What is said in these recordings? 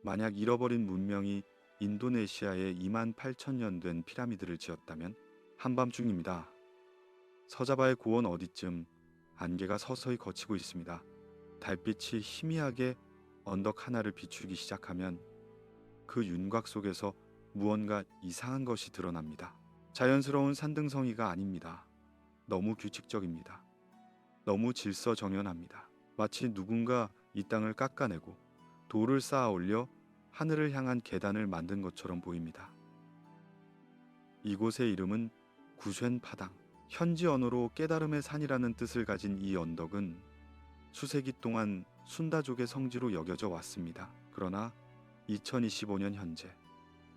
만약 잃어버린 문명이 인도네시아에 28,000년 된 피라미드를 지었다면 한밤중입니다. 서자바의 고원 어디쯤 안개가 서서히 걷히고 있습니다. 달빛이 희미하게 언덕 하나를 비추기 시작하면 그 윤곽 속에서 무언가 이상한 것이 드러납니다. 자연스러운 산등성이가 아닙니다. 너무 규칙적입니다. 너무 질서정연합니다. 마치 누군가 이 땅을 깎아내고 돌을 쌓아 올려 하늘을 향한 계단을 만든 것처럼 보입니다. 이곳의 이름은 구쉔파당. 현지 언어로 깨달음의 산이라는 뜻을 가진 이 언덕은 수세기 동안 순다족의 성지로 여겨져 왔습니다. 그러나 2025년 현재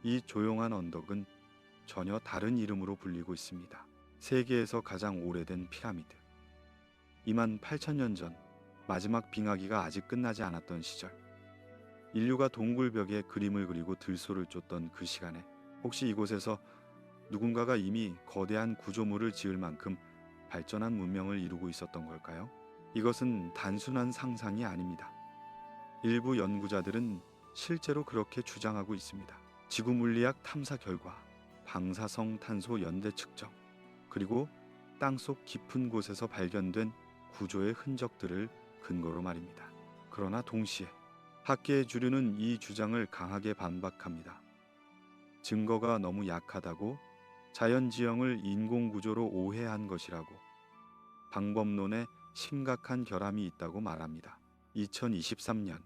이 조용한 언덕은 전혀 다른 이름으로 불리고 있습니다. 세계에서 가장 오래된 피라미드. 28,000년 전 마지막 빙하기가 아직 끝나지 않았던 시절, 인류가 동굴벽에 그림을 그리고 들소를 쫓던 그 시간에 혹시 이곳에서 누군가가 이미 거대한 구조물을 지을 만큼 발전한 문명을 이루고 있었던 걸까요? 이것은 단순한 상상이 아닙니다. 일부 연구자들은 실제로 그렇게 주장하고 있습니다. 지구 물리학 탐사 결과, 방사성 탄소 연대 측정, 그리고 땅속 깊은 곳에서 발견된 구조의 흔적들을 근거로 말입니다. 그러나 동시에 학계의 주류는 이 주장을 강하게 반박합니다. 증거가 너무 약하다고, 자연지형을 인공구조로 오해한 것이라고, 방법론에 심각한 결함이 있다고 말합니다. 2023년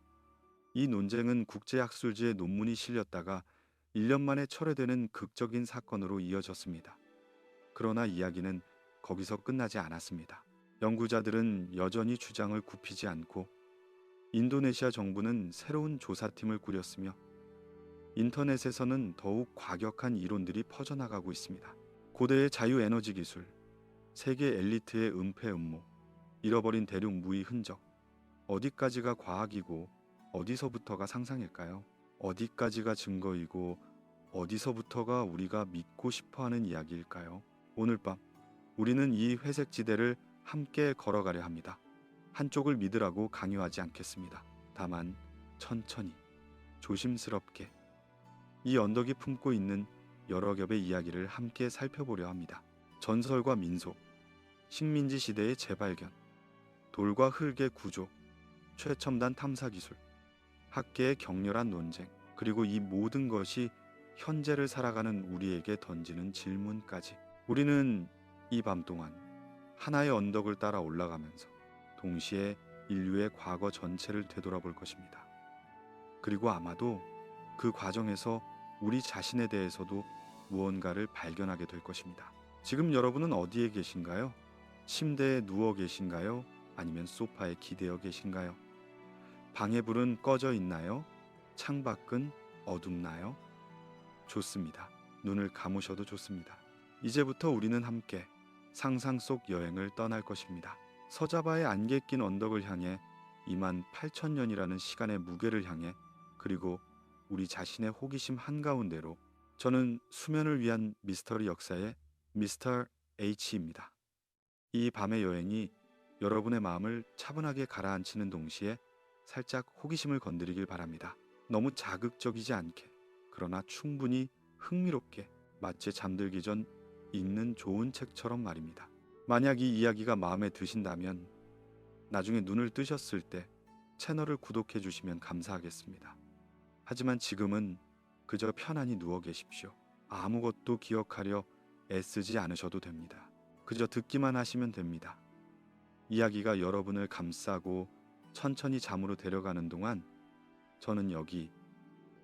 이 논쟁은 국제학술지에 논문이 실렸다가 1년 만에 철회되는 극적인 사건으로 이어졌습니다. 그러나 이야기는 거기서 끝나지 않았습니다. 연구자들은 여전히 주장을 굽히지 않고 인도네시아 정부는 새로운 조사팀을 꾸렸으며 인터넷에서는 더욱 과격한 이론들이 퍼져나가고 있습니다. 고대의 자유에너지 기술, 세계 엘리트의 은폐 음모, 잃어버린 대륙 무의 흔적, 어디까지가 과학이고 어디서부터가 상상일까요? 어디까지가 증거이고 어디서부터가 우리가 믿고 싶어하는 이야기일까요? 오늘 밤 우리는 이 회색 지대를 함께 걸어가려 합니다. 한쪽을 믿으라고 강요하지 않겠습니다. 다만 천천히, 조심스럽게 이 언덕이 품고 있는 여러 겹의 이야기를 함께 살펴보려 합니다. 전설과 민속, 식민지 시대의 재발견, 돌과 흙의 구조, 최첨단 탐사 기술, 학계의 격렬한 논쟁, 그리고 이 모든 것이 현재를 살아가는 우리에게 던지는 질문까지. 우리는 이 밤 동안 하나의 언덕을 따라 올라가면서 동시에 인류의 과거 전체를 되돌아볼 것입니다. 그리고 아마도 그 과정에서 우리 자신에 대해서도 무언가를 발견하게 될 것입니다. 지금 여러분은 어디에 계신가요? 침대에 누워 계신가요? 아니면 소파에 기대어 계신가요? 방의 불은 꺼져 있나요? 창밖은 어둡나요? 좋습니다. 눈을 감으셔도 좋습니다. 이제부터 우리는 함께 상상 속 여행을 떠날 것입니다. 서자바의 안개 낀 언덕을 향해 28,000년이라는 시간의 무게를 향해, 그리고 우리 자신의 호기심 한가운데로. 저는 수면을 위한 미스터리 역사의 미스터 H입니다. 이 밤의 여행이 여러분의 마음을 차분하게 가라앉히는 동시에 살짝 호기심을 건드리길 바랍니다. 너무 자극적이지 않게, 그러나 충분히 흥미롭게, 마치 잠들기 전 읽는 좋은 책처럼 말입니다. 만약 이 이야기가 마음에 드신다면 나중에 눈을 뜨셨을 때 채널을 구독해 주시면 감사하겠습니다. 하지만 지금은 그저 편안히 누워 계십시오. 아무것도 기억하려 애쓰지 않으셔도 됩니다. 그저 듣기만 하시면 됩니다. 이야기가 여러분을 감싸고 천천히 잠으로 데려가는 동안 저는 여기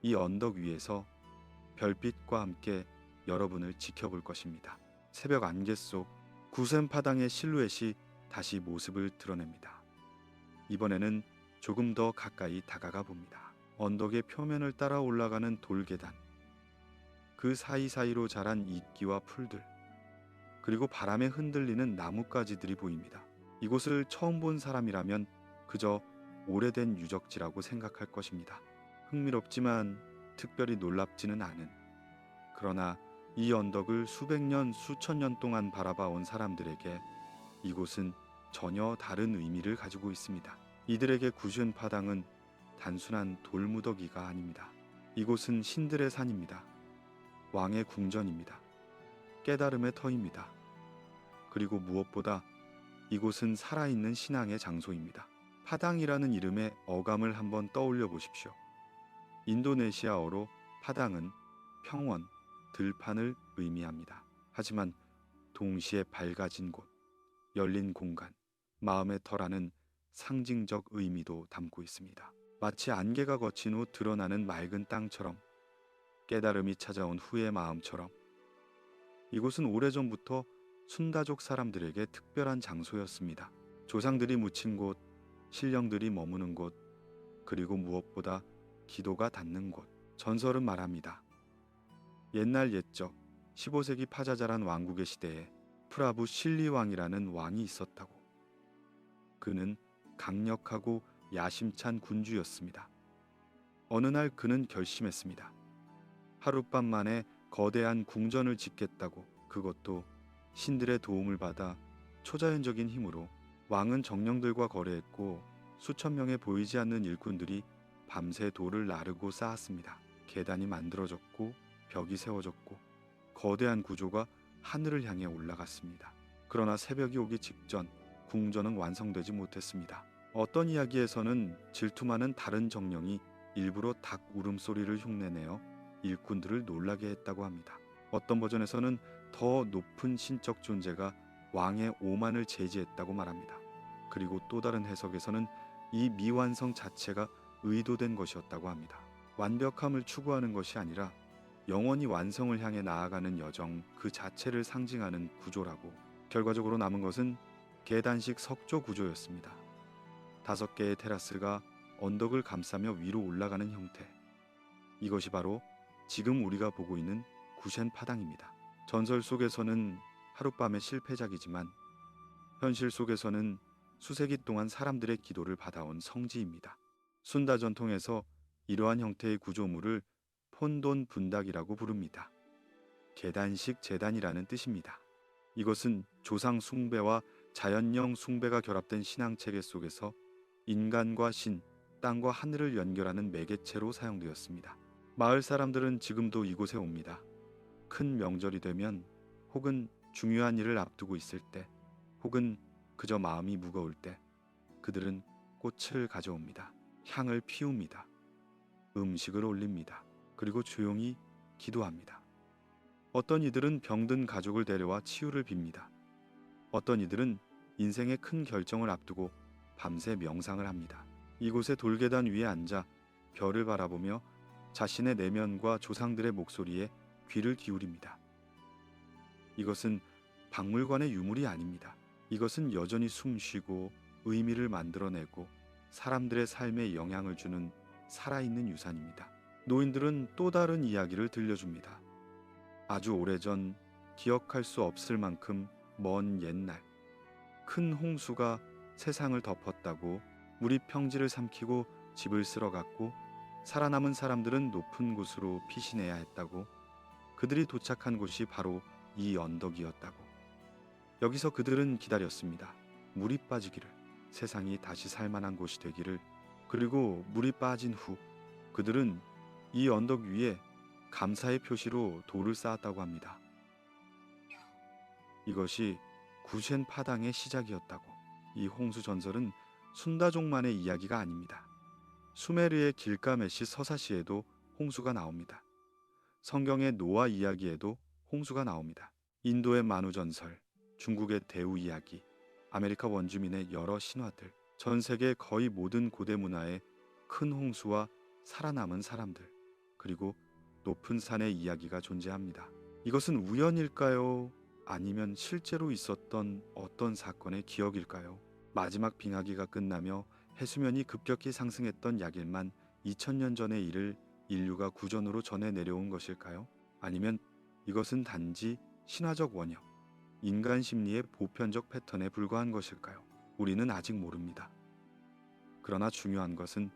이 언덕 위에서 별빛과 함께 여러분을 지켜볼 것입니다. 새벽 안개 속 구센파당의 실루엣이 다시 모습을 드러냅니다. 이번에는 조금 더 가까이 다가가 봅니다. 언덕의 표면을 따라 올라가는 돌계단, 그 사이사이로 자란 이끼와 풀들, 그리고 바람에 흔들리는 나뭇가지들이 보입니다. 이곳을 처음 본 사람이라면 그저 오래된 유적지라고 생각할 것입니다. 흥미롭지만 특별히 놀랍지는 않은, 그러나 이 언덕을 수백 년, 수천 년 동안 바라봐온 사람들에게 이곳은 전혀 다른 의미를 가지고 있습니다. 이들에게 구쉔파당은 단순한 돌무더기가 아닙니다. 이곳은 신들의 산입니다. 왕의 궁전입니다. 깨달음의 터입니다. 그리고 무엇보다 이곳은 살아있는 신앙의 장소입니다. 파당이라는 이름의 어감을 한번 떠올려 보십시오. 인도네시아어로 파당은 평원, 들판을 의미합니다. 하지만 동시에 밝아진 곳, 열린 공간, 마음의 터라는 상징적 의미도 담고 있습니다. 마치 안개가 거친 후 드러나는 맑은 땅처럼, 깨달음이 찾아온 후의 마음처럼, 이곳은 오래전부터 순다족 사람들에게 특별한 장소였습니다. 조상들이 묻힌 곳, 신령들이 머무는 곳, 그리고 무엇보다 기도가 닿는 곳. 전설은 말합니다. 옛날 옛적 15세기 파자자란 왕국의 시대에 프라부 실리왕이라는 왕이 있었다고. 그는 강력하고 야심찬 군주였습니다. 어느 날 그는 결심했습니다. 하룻밤 만에 거대한 궁전을 짓겠다고. 그것도 신들의 도움을 받아 초자연적인 힘으로. 왕은 정령들과 거래했고 수천 명의 보이지 않는 일꾼들이 밤새 돌을 나르고 쌓았습니다. 계단이 만들어졌고 벽이 세워졌고 거대한 구조가 하늘을 향해 올라갔습니다. 그러나 새벽이 오기 직전 궁전은 완성되지 못했습니다. 어떤 이야기에서는 질투 많은 다른 정령이 일부러 닭 울음소리를 흉내내어 일꾼들을 놀라게 했다고 합니다. 어떤 버전에서는 더 높은 신적 존재가 왕의 오만을 제지했다고 말합니다. 그리고 또 다른 해석에서는 이 미완성 자체가 의도된 것이었다고 합니다. 완벽함을 추구하는 것이 아니라 영원히 완성을 향해 나아가는 여정 그 자체를 상징하는 구조라고. 결과적으로 남은 것은 계단식 석조 구조였습니다. 5개의 테라스가 언덕을 감싸며 위로 올라가는 형태. 이것이 바로 지금 우리가 보고 있는 구셴 파당입니다. 전설 속에서는 하룻밤의 실패작이지만 현실 속에서는 수세기 동안 사람들의 기도를 받아온 성지입니다. 순다 전통에서 이러한 형태의 구조물을 폰돈 분닥이라고 부릅니다. 계단식 제단이라는 뜻입니다. 이것은 조상 숭배와 자연령 숭배가 결합된 신앙 체계 속에서 인간과 신, 땅과 하늘을 연결하는 매개체로 사용되었습니다. 마을 사람들은 지금도 이곳에 옵니다. 큰 명절이 되면, 혹은 중요한 일을 앞두고 있을 때, 혹은 그저 마음이 무거울 때 그들은 꽃을 가져옵니다. 향을 피웁니다. 음식을 올립니다. 그리고 조용히 기도합니다. 어떤 이들은 병든 가족을 데려와 치유를 빕니다. 어떤 이들은 인생의 큰 결정을 앞두고 밤새 명상을 합니다. 이곳의 돌계단 위에 앉아 별을 바라보며 자신의 내면과 조상들의 목소리에 귀를 기울입니다. 이것은 박물관의 유물이 아닙니다. 이것은 여전히 숨쉬고 의미를 만들어내고 사람들의 삶에 영향을 주는 살아있는 유산입니다. 노인들은 또 다른 이야기를 들려줍니다. 아주 오래전, 기억할 수 없을 만큼 먼 옛날, 큰 홍수가 세상을 덮었다고. 물이 평지를 삼키고 집을 쓸어갔고 살아남은 사람들은 높은 곳으로 피신해야 했다고. 그들이 도착한 곳이 바로 이 언덕이었다고. 여기서 그들은 기다렸습니다. 물이 빠지기를, 세상이 다시 살만한 곳이 되기를. 그리고 물이 빠진 후 그들은 이 언덕 위에 감사의 표시로 돌을 쌓았다고 합니다. 이것이 구셴 파당의 시작이었다고. 이 홍수 전설은 순다족만의 이야기가 아닙니다. 수메르의 길가메시 서사시에도 홍수가 나옵니다. 성경의 노아 이야기에도 홍수가 나옵니다. 인도의 만우 전설, 중국의 대우 이야기, 아메리카 원주민의 여러 신화들, 전 세계 거의 모든 고대 문화에 큰 홍수와 살아남은 사람들, 그리고 높은 산의 이야기가 존재합니다. 이것은 우연일까요? 아니면 실제로 있었던 어떤 사건의 기억일까요? 마지막 빙하기가 끝나며 해수면이 급격히 상승했던 약일만 2000년 전의 일을 인류가 구전으로 전해 내려온 것일까요? 아니면 이것은 단지 신화적 원형, 인간 심리의 보편적 패턴에 불과한 것일까요? 우리는 아직 모릅니다. 그러나 중요한 것은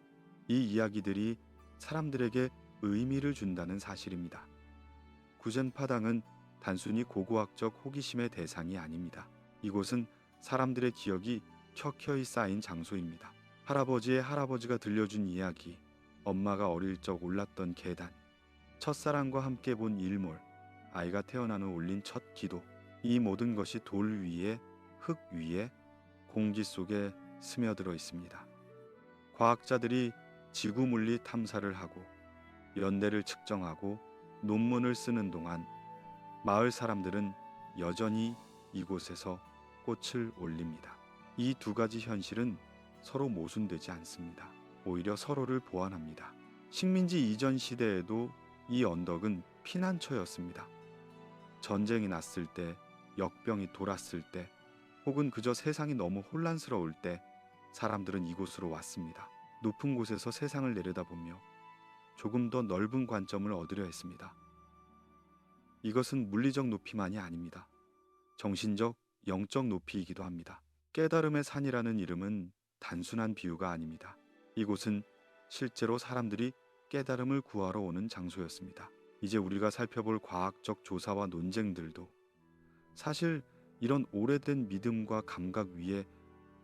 이 이야기들이 사람들에게 의미를 준다는 사실입니다. 구셴 파당은 단순히 고고학적 호기심의 대상이 아닙니다. 이곳은 사람들의 기억이 켜켜이 쌓인 장소입니다. 할아버지의 할아버지가 들려준 이야기, 엄마가 어릴 적 올랐던 계단, 첫사랑과 함께 본 일몰, 아이가 태어난 후 올린 첫 기도, 이 모든 것이 돌 위에, 흙 위에, 공기 속에 스며들어 있습니다. 과학자들이 지구 물리 탐사를 하고 연대를 측정하고 논문을 쓰는 동안 마을 사람들은 여전히 이곳에서 꽃을 올립니다. 이 두 가지 현실은 서로 모순되지 않습니다. 오히려 서로를 보완합니다. 식민지 이전 시대에도 이 언덕은 피난처였습니다. 전쟁이 났을 때, 역병이 돌았을 때, 혹은 그저 세상이 너무 혼란스러울 때 사람들은 이곳으로 왔습니다. 높은 곳에서 세상을 내려다보며 조금 더 넓은 관점을 얻으려 했습니다. 이것은 물리적 높이만이 아닙니다. 정신적, 영적 높이이기도 합니다. 깨달음의 산이라는 이름은 단순한 비유가 아닙니다. 이곳은 실제로 사람들이 깨달음을 구하러 오는 장소였습니다. 이제 우리가 살펴볼 과학적 조사와 논쟁들도 사실 이런 오래된 믿음과 감각 위에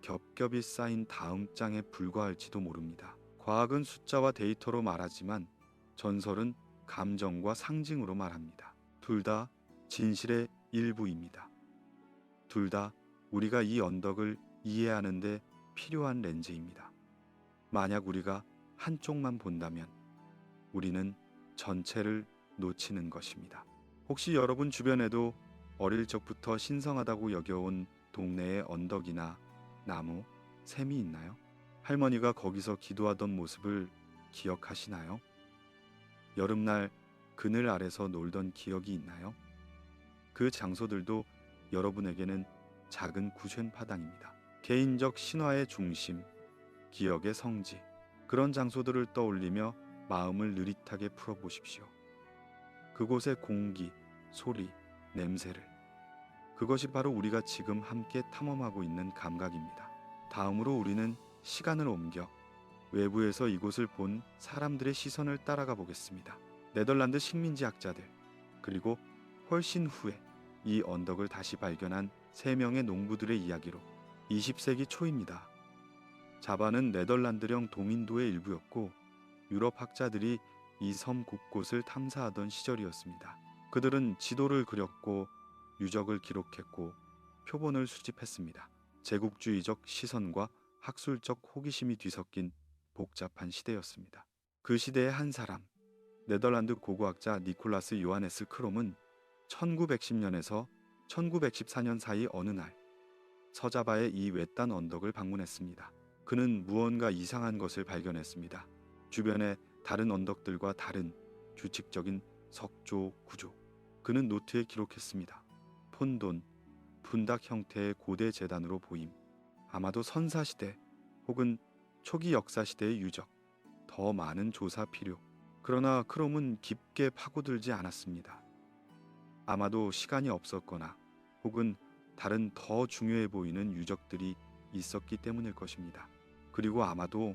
겹겹이 쌓인 다음 장에 불과할지도 모릅니다. 과학은 숫자와 데이터로 말하지만 전설은 감정과 상징으로 말합니다. 둘 다 진실의 일부입니다. 둘 다 우리가 이 언덕을 이해하는 데 필요한 렌즈입니다. 만약 우리가 한쪽만 본다면 우리는 전체를 놓치는 것입니다. 혹시 여러분 주변에도 어릴 적부터 신성하다고 여겨온 동네의 언덕이나 나무, 샘이 있나요? 할머니가 거기서 기도하던 모습을 기억하시나요? 여름날 그늘 아래서 놀던 기억이 있나요? 그 장소들도 여러분에게는 작은 구쉔파당입니다. 개인적 신화의 중심, 기억의 성지, 그런 장소들을 떠올리며 마음을 느릿하게 풀어보십시오. 그곳의 공기, 소리, 냄새를. 그것이 바로 우리가 지금 함께 탐험하고 있는 감각입니다. 다음으로 우리는 시간을 옮겨 외부에서 이곳을 본 사람들의 시선을 따라가 보겠습니다. 네덜란드 식민지학자들, 그리고 훨씬 후에 이 언덕을 다시 발견한 3명의 농부들의 이야기로 20세기 초입니다. 자바는 네덜란드령 동인도의 일부였고 유럽 학자들이 이 섬 곳곳을 탐사하던 시절이었습니다. 그들은 지도를 그렸고 유적을 기록했고 표본을 수집했습니다. 제국주의적 시선과 학술적 호기심이 뒤섞인 복잡한 시대였습니다. 그 시대의 한 사람, 네덜란드 고고학자 니콜라스 요하네스 크롬은 1910년에서 1914년 사이 어느 날 서자바의 이 외딴 언덕을 방문했습니다. 그는 무언가 이상한 것을 발견했습니다. 주변의 다른 언덕들과 다른 규칙적인 석조 구조. 그는 노트에 기록했습니다. 폰돈, 분닭 형태의 고대 제단으로 보임. 아마도 선사시대 혹은 초기 역사시대의 유적. 더 많은 조사 필요. 그러나 크롬은 깊게 파고들지 않았습니다. 아마도 시간이 없었거나 혹은 다른 더 중요해 보이는 유적들이 있었기 때문일 것입니다. 그리고 아마도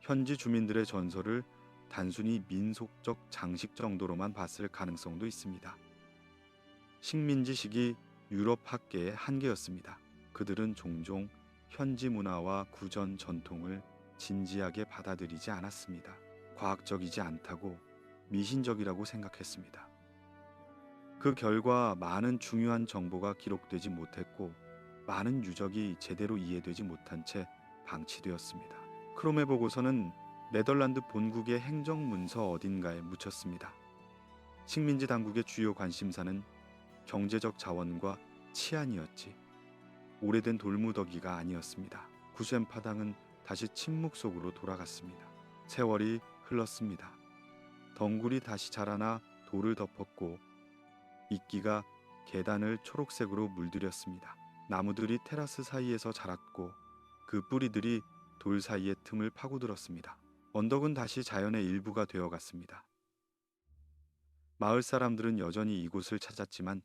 현지 주민들의 전설을 단순히 민속적 장식 정도로만 봤을 가능성도 있습니다. 식민지식이 유럽 학계의 한계였습니다. 그들은 종종 현지 문화와 구전 전통을 진지하게 받아들이지 않았습니다. 과학적이지 않다고 미신적이라고 생각했습니다. 그 결과 많은 중요한 정보가 기록되지 못했고 많은 유적이 제대로 이해되지 못한 채 방치되었습니다. 크롬의 보고서는 네덜란드 본국의 행정문서 어딘가에 묻혔습니다. 식민지 당국의 주요 관심사는 경제적 자원과 치안이었지 오래된 돌무더기가 아니었습니다. 구쉔파당은 다시 침묵 속으로 돌아갔습니다. 세월이 흘렀습니다. 덩굴이 다시 자라나 돌을 덮었고 이끼가 계단을 초록색으로 물들였습니다. 나무들이 테라스 사이에서 자랐고 그 뿌리들이 돌 사이의 틈을 파고들었습니다. 언덕은 다시 자연의 일부가 되어갔습니다. 마을 사람들은 여전히 이곳을 찾았지만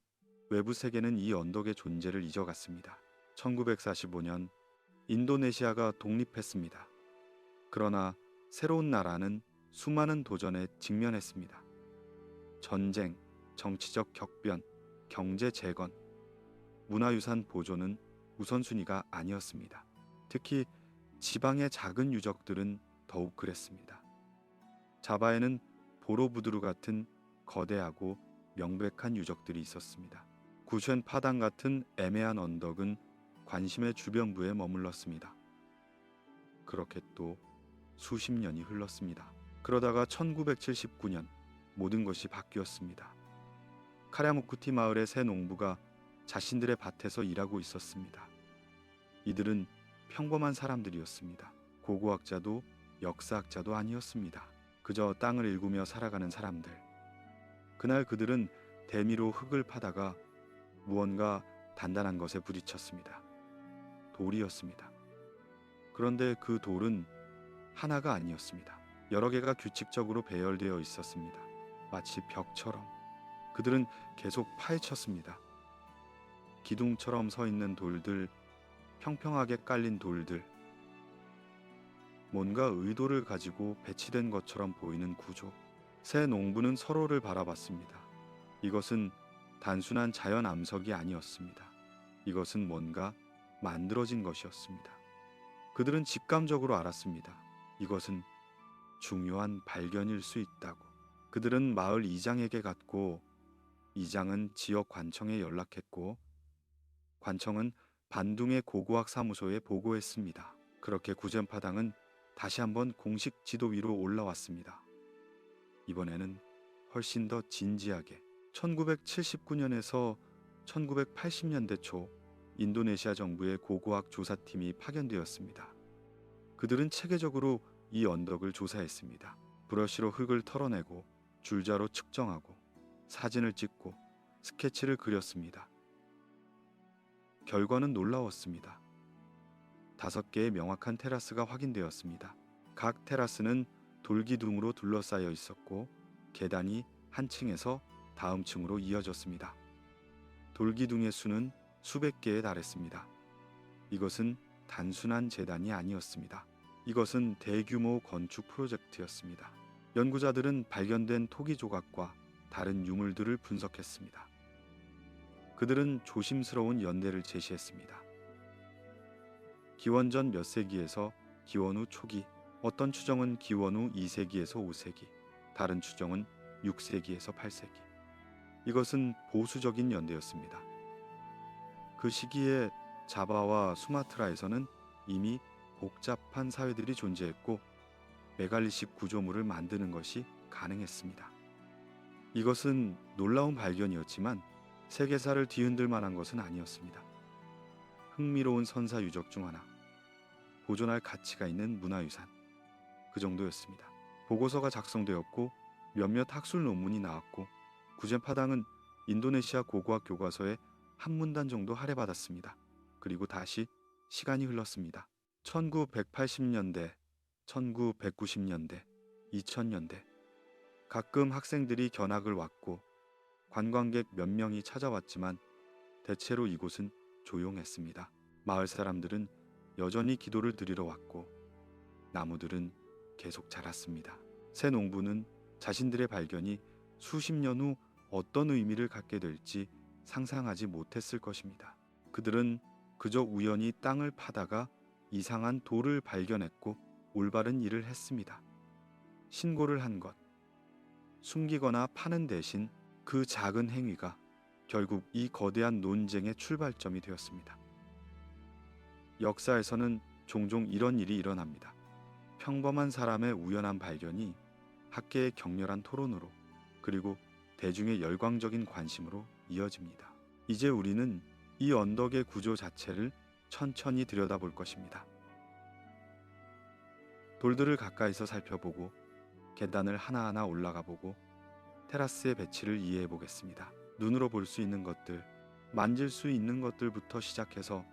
외부 세계는 이 언덕의 존재를 잊어갔습니다. 1945년 인도네시아가 독립했습니다. 그러나 새로운 나라는 수많은 도전에 직면했습니다. 전쟁, 정치적 격변, 경제 재건, 문화유산 보존은 우선순위가 아니었습니다. 특히 지방의 작은 유적들은 더욱 그랬습니다. 자바에는 보로부두르 같은 거대하고 명백한 유적들이 있었습니다. 구쉔 파당 같은 애매한 언덕은 관심의 주변부에 머물렀습니다. 그렇게 또 수십 년이 흘렀습니다. 그러다가 1979년 모든 것이 바뀌었습니다. 카랴무쿠티 마을의 새 농부가 자신들의 밭에서 일하고 있었습니다. 이들은 평범한 사람들이었습니다. 고고학자도 역사학자도 아니었습니다. 그저 땅을 일구며 살아가는 사람들. 그날 그들은 대미로 흙을 파다가 무언가 단단한 것에 부딪혔습니다. 돌이었습니다. 그런데 그 돌은 하나가 아니었습니다. 여러 개가 규칙적으로 배열되어 있었습니다. 마치 벽처럼. 그들은 계속 파헤쳤습니다. 기둥처럼 서 있는 돌들, 평평하게 깔린 돌들, 뭔가 의도를 가지고 배치된 것처럼 보이는 구조. 새 농부는 서로를 바라봤습니다. 이것은 단순한 자연 암석이 아니었습니다. 이것은 뭔가 만들어진 것이었습니다. 그들은 직감적으로 알았습니다. 이것은 중요한 발견일 수 있다고. 그들은 마을 이장에게 갔고, 이장은 지역 관청에 연락했고, 관청은 반둥의 고고학 사무소에 보고했습니다. 그렇게 구젠파당은 다시 한번 공식 지도 위로 올라왔습니다. 이번에는 훨씬 더 진지하게. 1979년에서 1980년대 초 인도네시아 정부의 고고학 조사팀이 파견되었습니다. 그들은 체계적으로 이 언덕을 조사했습니다. 브러쉬로 흙을 털어내고 줄자로 측정하고 사진을 찍고 스케치를 그렸습니다. 결과는 놀라웠습니다. 5개의 명확한 테라스가 확인되었습니다. 각 테라스는 돌기둥으로 둘러싸여 있었고 계단이 한 층에서 다음 층으로 이어졌습니다. 돌기둥의 수는 수백 개에 달했습니다. 이것은 단순한 재단이 아니었습니다. 이것은 대규모 건축 프로젝트였습니다. 연구자들은 발견된 토기 조각과 다른 유물들을 분석했습니다. 그들은 조심스러운 연대를 제시했습니다. 기원전 몇 세기에서 기원 후 초기, 어떤 추정은 기원 후 2세기에서 5세기, 다른 추정은 6세기에서 8세기. 이것은 보수적인 연대였습니다. 그 시기에 자바와 수마트라에서는 이미 복잡한 사회들이 존재했고 메갈리식 구조물을 만드는 것이 가능했습니다. 이것은 놀라운 발견이었지만 세계사를 뒤흔들 만한 것은 아니었습니다. 흥미로운 선사 유적 중 하나, 보존할 가치가 있는 문화유산, 그 정도였습니다. 보고서가 작성되었고 몇몇 학술 논문이 나왔고 구젠파당은 인도네시아 고고학 교과서에 한 문단 정도 할애받았습니다. 그리고 다시 시간이 흘렀습니다. 1980년대, 1990년대, 2000년대. 가끔 학생들이 견학을 왔고 관광객 몇 명이 찾아왔지만 대체로 이곳은 조용했습니다. 마을 사람들은 여전히 기도를 드리러 왔고 나무들은 계속 자랐습니다. 새 농부는 자신들의 발견이 수십 년 후 어떤 의미를 갖게 될지 상상하지 못했을 것입니다. 그들은 그저 우연히 땅을 파다가 이상한 돌을 발견했고 올바른 일을 했습니다. 신고를 한 것, 숨기거나 파는 대신 그 작은 행위가 결국 이 거대한 논쟁의 출발점이 되었습니다. 역사에서는 종종 이런 일이 일어납니다. 평범한 사람의 우연한 발견이 학계의 격렬한 토론으로 그리고 대중의 열광적인 관심으로 이어집니다. 이제 우리는 이 언덕의 구조 자체를 천천히 들여다볼 것입니다. 돌들을 가까이서 살펴보고 계단을 하나하나 올라가 보고 테라스의 배치를 이해해 보겠습니다. 눈으로 볼 수 있는 것들, 만질 수 있는 것들부터 시작해서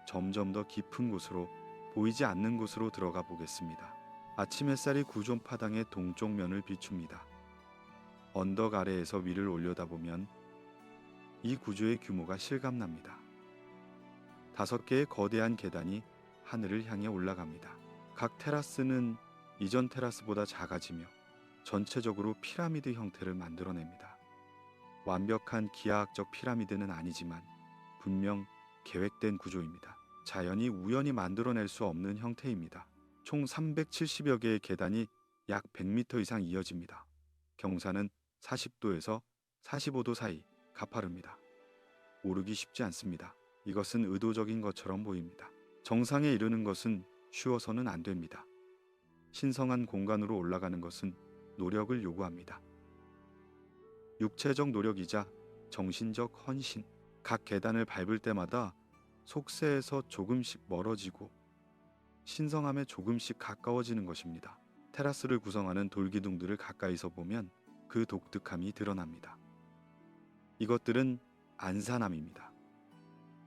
점점 더 깊은 곳으로, 보이지 않는 곳으로 들어가 보겠습니다. 아침 햇살이 구존파당의 동쪽 면을 비춥니다. 언덕 아래에서 위를 올려다보면 이 구조의 규모가 실감납니다. 5개의 거대한 계단이 하늘을 향해 올라갑니다. 각 테라스는 이전 테라스보다 작아지며 전체적으로 피라미드 형태를 만들어냅니다. 완벽한 기하학적 피라미드는 아니지만 분명 계획된 구조입니다. 자연이 우연히 만들어낼 수 없는 형태입니다. 총 370여 개의 계단이 약 100m 이상 이어집니다. 경사는 40도에서 45도 사이 가파릅니다. 오르기 쉽지 않습니다. 이것은 의도적인 것처럼 보입니다. 정상에 이르는 것은 쉬워서는 안 됩니다. 신성한 공간으로 올라가는 것은 노력을 요구합니다. 육체적 노력이자 정신적 헌신. 각 계단을 밟을 때마다 속세에서 조금씩 멀어지고 신성함에 조금씩 가까워지는 것입니다. 테라스를 구성하는 돌기둥들을 가까이서 보면 그 독특함이 드러납니다. 이것들은 안산암입니다.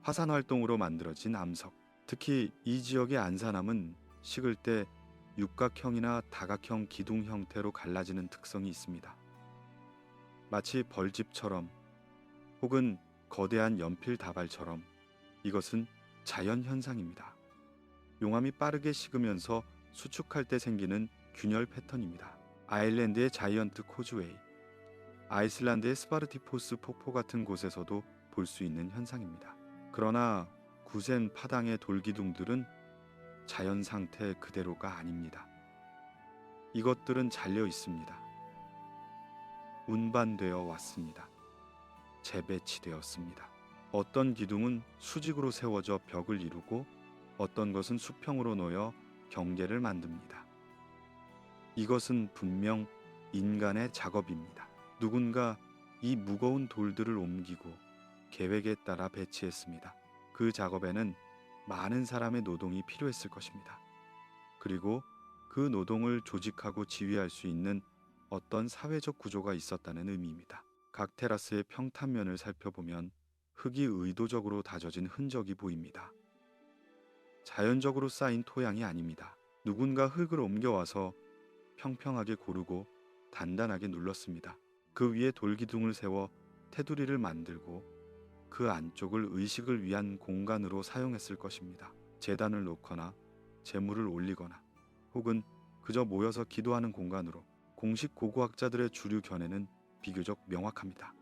화산 활동으로 만들어진 암석. 특히 이 지역의 안산암은 식을 때 육각형이나 다각형 기둥 형태로 갈라지는 특성이 있습니다. 마치 벌집처럼 혹은 거대한 연필 다발처럼 이것은 자연 현상입니다. 용암이 빠르게 식으면서 수축할 때 생기는 균열 패턴입니다. 아일랜드의 자이언트 코즈웨이, 아이슬란드의 스파르티포스 폭포 같은 곳에서도 볼 수 있는 현상입니다. 그러나 구센 파당의 돌기둥들은 자연 상태 그대로가 아닙니다. 이것들은 잘려 있습니다. 운반되어 왔습니다. 재배치되었습니다. 어떤 기둥은 수직으로 세워져 벽을 이루고 어떤 것은 수평으로 놓여 경계를 만듭니다. 이것은 분명 인간의 작업입니다. 누군가 이 무거운 돌들을 옮기고 계획에 따라 배치했습니다. 그 작업에는 많은 사람의 노동이 필요했을 것입니다. 그리고 그 노동을 조직하고 지휘할 수 있는 어떤 사회적 구조가 있었다는 의미입니다. 각 테라스의 평탄면을 살펴보면 흙이 의도적으로 다져진 흔적이 보입니다. 자연적으로 쌓인 토양이 아닙니다. 누군가 흙을 옮겨와서 평평하게 고르고 단단하게 눌렀습니다. 그 위에 돌기둥을 세워 테두리를 만들고 그 안쪽을 의식을 위한 공간으로 사용했을 것입니다. 제단을 놓거나 제물을 올리거나 혹은 그저 모여서 기도하는 공간으로. 공식 고고학자들의 주류 견해는 비교적 명확합니다.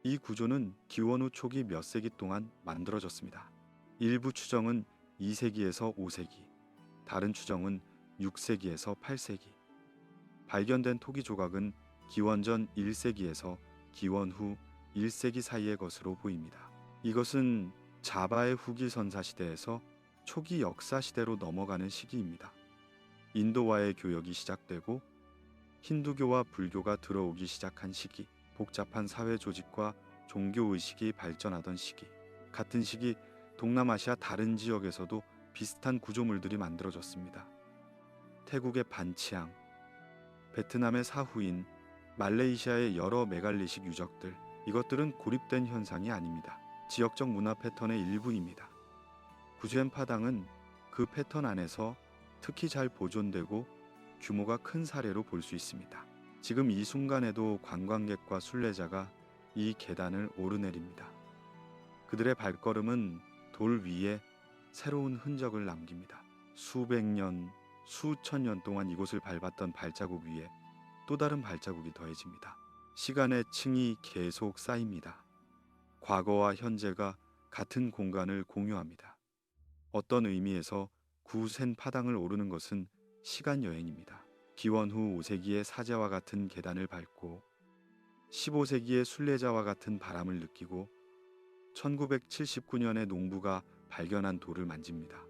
이 구조는 기원 후 초기 몇 세기 동안 만들어졌습니다. 일부 추정은 2세기에서 5세기, 다른 추정은 6세기에서 8세기. 발견된 토기 조각은 기원 전 1세기에서 기원 후 1세기 사이의 것으로 보입니다. 이것은 자바의 후기 선사 시대에서 초기 역사 시대로 넘어가는 시기입니다. 인도와의 교역이 시작되고 힌두교와 불교가 들어오기 시작한 시기, 복잡한 사회 조직과 종교 의식이 발전하던 시기. 같은 시기 동남아시아 다른 지역에서도 비슷한 구조물들이 만들어졌습니다. 태국의 반치앙, 베트남의 사후인, 말레이시아의 여러 메갈리식 유적들. 이것들은 고립된 현상이 아닙니다. 지역적 문화 패턴의 일부입니다. 구젠 파당은 그 패턴 안에서 특히 잘 보존되고 규모가 큰 사례로 볼 수 있습니다. 지금 이 순간에도 관광객과 순례자가 이 계단을 오르내립니다. 그들의 발걸음은 돌 위에 새로운 흔적을 남깁니다. 수백 년, 수천 년 동안 이곳을 밟았던 발자국 위에 또 다른 발자국이 더해집니다. 시간의 층이 계속 쌓입니다. 과거와 현재가 같은 공간을 공유합니다. 어떤 의미에서 구센 파당을 오르는 것은 시간 여행입니다. 기원 후 5세기의 사제와 같은 계단을 밟고 15세기의 순례자와 같은 바람을 느끼고 1979년에 농부가 발견한 돌을 만집니다.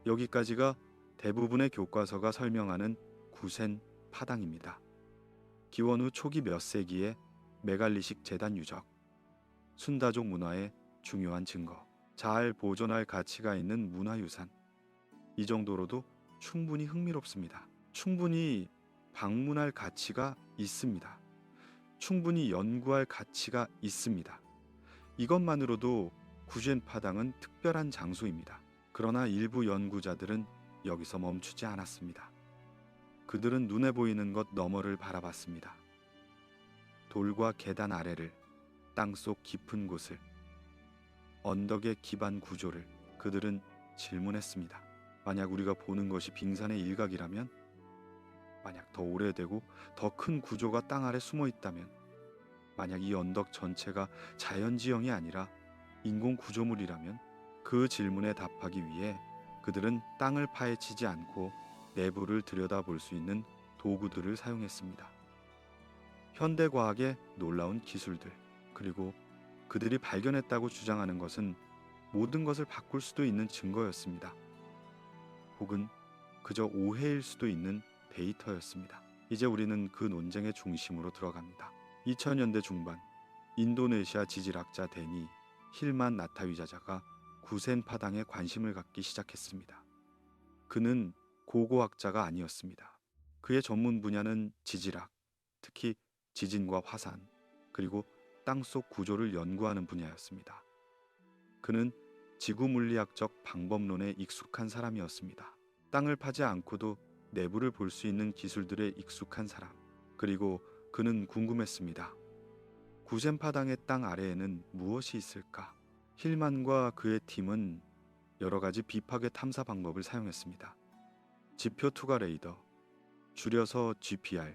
여기까지가 대부분의 교과서가 설명하는 구센 파당입니다. 기원 후 초기 몇 세기의 메갈리식 제단 유적, 순다족 문화의 중요한 증거, 잘 보존할 가치가 있는 문화유산. 이 정도로도 충분히 흥미롭습니다. 충분히 방문할 가치가 있습니다. 충분히 연구할 가치가 있습니다. 이것만으로도 구젠 파당은 특별한 장소입니다. 그러나 일부 연구자들은 여기서 멈추지 않았습니다. 그들은 눈에 보이는 것 너머를 바라봤습니다. 돌과 계단 아래를, 땅속 깊은 곳을, 언덕의 기반 구조를 그들은 질문했습니다. 만약 우리가 보는 것이 빙산의 일각이라면, 만약 더 오래되고 더 큰 구조가 땅 아래 숨어 있다면, 만약 이 언덕 전체가 자연지형이 아니라 인공 구조물이라면, 그 질문에 답하기 위해 그들은 땅을 파헤치지 않고 내부를 들여다볼 수 있는 도구들을 사용했습니다. 현대과학의 놀라운 기술들, 그리고 그들이 발견했다고 주장하는 것은 모든 것을 바꿀 수도 있는 증거였습니다. 혹은 그저 오해일 수도 있는 데이터였습니다. 이제 우리는 그 논쟁의 중심으로 들어갑니다. 2000년대 중반, 인도네시아 지질학자 데니 힐만 나타위자자가 구센 파당에 관심을 갖기 시작했습니다. 그는 고고학자가 아니었습니다. 그의 전문 분야는 지질학, 특히 지진과 화산, 그리고 땅속 구조를 연구하는 분야였습니다. 그는 지구 물리학적 방법론에 익숙한 사람이었습니다. 땅을 파지 않고도 내부를 볼 수 있는 기술들에 익숙한 사람. 그리고 그는 궁금했습니다. 구센파당의 땅 아래에는 무엇이 있을까? 힐만과 그의 팀은 여러 가지 비파괴 탐사 방법을 사용했습니다. 지표 투과 레이더, 줄여서 GPR.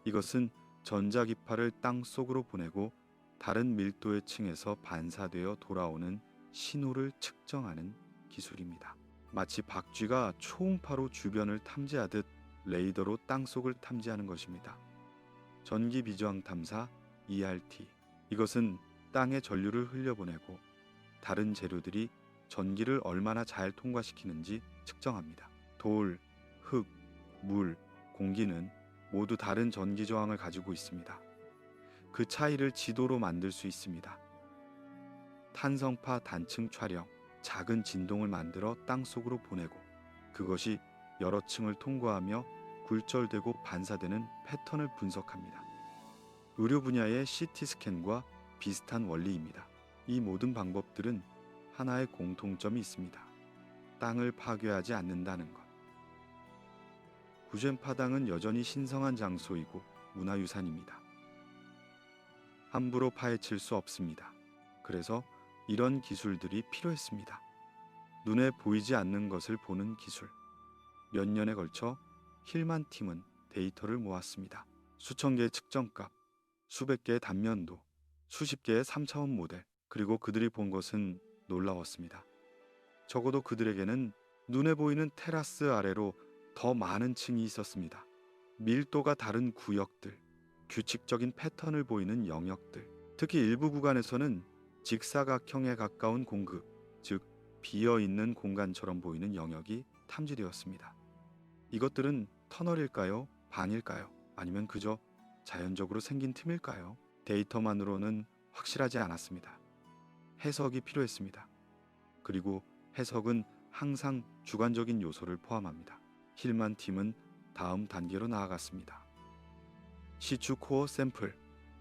이것은 전자기파를 땅 속으로 보내고 다른 밀도의 층에서 반사되어 돌아오는 신호를 측정하는 기술입니다. 마치 박쥐가 초음파로 주변을 탐지하듯 레이더로 땅속을 탐지하는 것입니다. 전기 비저항 탐사 ERT. 이것은 땅에 전류를 흘려보내고 다른 재료들이 전기를 얼마나 잘 통과시키는지 측정합니다. 돌, 흙, 물, 공기는 모두 다른 전기 저항을 가지고 있습니다. 그 차이를 지도로 만들 수 있습니다. 탄성파 단층 촬영, 작은 진동을 만들어 땅속으로 보내고 그것이 여러 층을 통과하며 굴절되고 반사되는 패턴을 분석합니다. 의료 분야의 CT 스캔과 비슷한 원리입니다. 이 모든 방법들은 하나의 공통점이 있습니다. 땅을 파괴하지 않는다는 것. 구젠파당은 여전히 신성한 장소이고 문화유산입니다. 함부로 파헤칠 수 없습니다. 그래서 이런 기술들이 필요했습니다. 눈에 보이지 않는 것을 보는 기술. 몇 년에 걸쳐 힐만 팀은 데이터를 모았습니다. 수천 개의 측정값, 수백 개의 단면도, 수십 개의 3차원 모델. 그리고 그들이 본 것은 놀라웠습니다. 적어도 그들에게는 눈에 보이는 테라스 아래로 더 많은 층이 있었습니다. 밀도가 다른 구역들, 규칙적인 패턴을 보이는 영역들. 특히 일부 구간에서는 직사각형에 가까운 공급, 즉 비어있는 공간처럼 보이는 영역이 탐지되었습니다. 이것들은 터널일까요? 방일까요? 아니면 그저 자연적으로 생긴 틈일까요? 데이터만으로는 확실하지 않았습니다. 해석이 필요했습니다. 그리고 해석은 항상 주관적인 요소를 포함합니다. 힐만 팀은 다음 단계로 나아갔습니다. 시추 코어 샘플,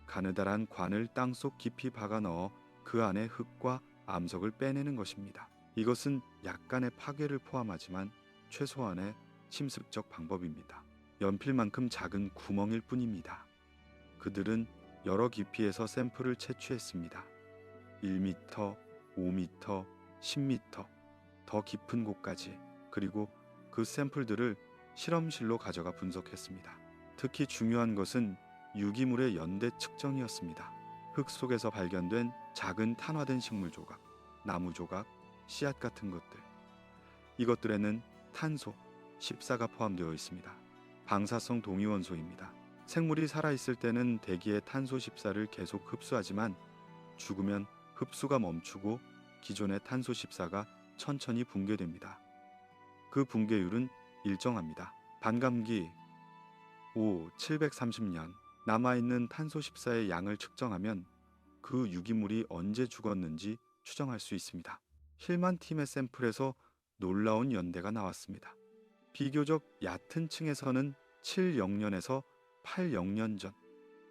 가느다란 관을 땅속 깊이 박아 넣어 그 안에 흙과 암석을 빼내는 것입니다. 이것은 약간의 파괴를 포함하지만 최소한의 침습적 방법입니다. 연필만큼 작은 구멍일 뿐입니다. 그들은 여러 깊이에서 샘플을 채취했습니다. 1m, 5m, 10m, 더 깊은 곳까지. 그리고 그 샘플들을 실험실로 가져가 분석했습니다. 특히 중요한 것은 유기물의 연대 측정이었습니다. 흙 속에서 발견된 작은 탄화된 식물 조각, 나무 조각, 씨앗 같은 것들. 이것들에는 탄소 14가 포함되어 있습니다. 방사성 동위원소입니다. 생물이 살아있을 때는 대기의 탄소 14를 계속 흡수하지만 죽으면 흡수가 멈추고 기존의 탄소 14가 천천히 붕괴됩니다. 그 붕괴율은 일정합니다. 반감기 730년 남아있는 탄소 14의 양을 측정하면 그 유기물이 언제 죽었는지 추정할 수 있습니다. 힐만 팀의 샘플에서 놀라운 연대가 나왔습니다. 비교적 얕은 층에서는 700년에서 800년 전,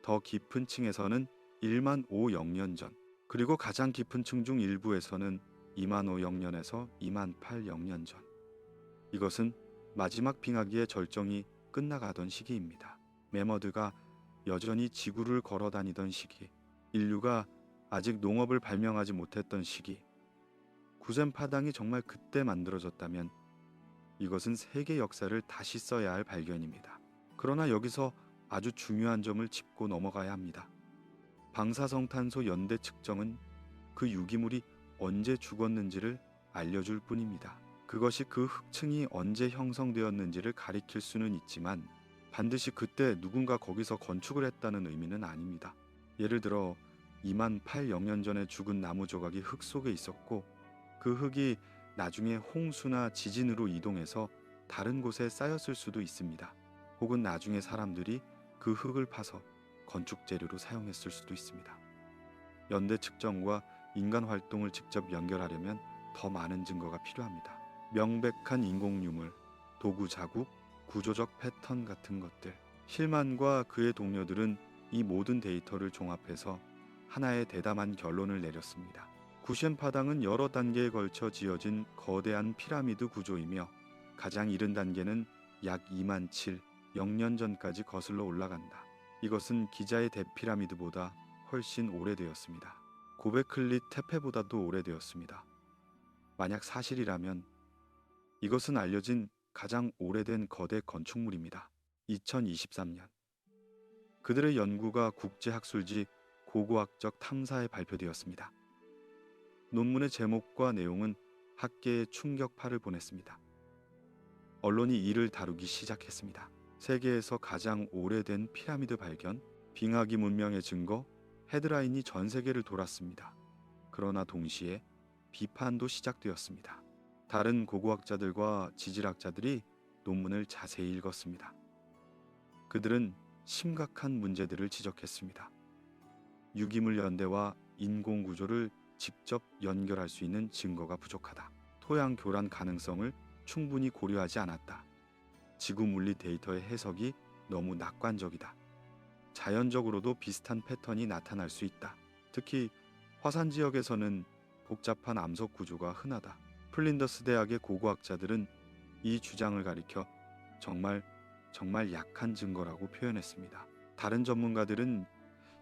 더 깊은 층에서는 15000년 전, 그리고 가장 깊은 층 중 일부에서는 25000년에서 28000년 전. 이것은 마지막 빙하기의 절정이 끝나가던 시기입니다. 매머드가 여전히 지구를 걸어 다니던 시기, 인류가 아직 농업을 발명하지 못했던 시기. 구센파당이 정말 그때 만들어졌다면 이것은 세계 역사를 다시 써야 할 발견입니다. 그러나 여기서 아주 중요한 점을 짚고 넘어가야 합니다. 방사성탄소 연대 측정은 그 유기물이 언제 죽었는지를 알려줄 뿐입니다. 그것이 그 흑층이 언제 형성되었는지를 가리킬 수는 있지만 반드시 그때 누군가 거기서 건축을 했다는 의미는 아닙니다. 예를 들어 2만 800년 전에 죽은 나무 조각이 흙 속에 있었고 그 흙이 나중에 홍수나 지진으로 이동해서 다른 곳에 쌓였을 수도 있습니다. 혹은 나중에 사람들이 그 흙을 파서 건축 재료로 사용했을 수도 있습니다. 연대 측정과 인간 활동을 직접 연결하려면 더 많은 증거가 필요합니다. 명백한 인공 유물, 도구 자국, 구조적 패턴 같은 것들. 힐만과 그의 동료들은 이 모든 데이터를 종합해서 하나의 대담한 결론을 내렸습니다. 구셴 파당은 여러 단계에 걸쳐 지어진 거대한 피라미드 구조이며 가장 이른 단계는 약 2만 7,000년 전까지 거슬러 올라간다. 이것은 기자의 대피라미드보다 훨씬 오래되었습니다. 고베클리 테페보다도 오래되었습니다. 만약 사실이라면 이것은 알려진 가장 오래된 거대 건축물입니다. 2023년 그들의 연구가 국제학술지 고고학적 탐사에 발표되었습니다. 논문의 제목과 내용은 학계에 충격파를 보냈습니다. 언론이 이를 다루기 시작했습니다. 세계에서 가장 오래된 피라미드 발견, 빙하기 문명의 증거, 헤드라인이 전 세계를 돌았습니다. 그러나 동시에 비판도 시작되었습니다. 다른 고고학자들과 지질학자들이 논문을 자세히 읽었습니다. 그들은 심각한 문제들을 지적했습니다. 유기물 연대와 인공 구조를 직접 연결할 수 있는 증거가 부족하다. 토양 교란 가능성을 충분히 고려하지 않았다. 지구 물리 데이터의 해석이 너무 낙관적이다. 자연적으로도 비슷한 패턴이 나타날 수 있다. 특히 화산 지역에서는 복잡한 암석 구조가 흔하다. 플린더스 대학의 고고학자들은 이 주장을 가리켜 정말 약한 증거라고 표현했습니다. 다른 전문가들은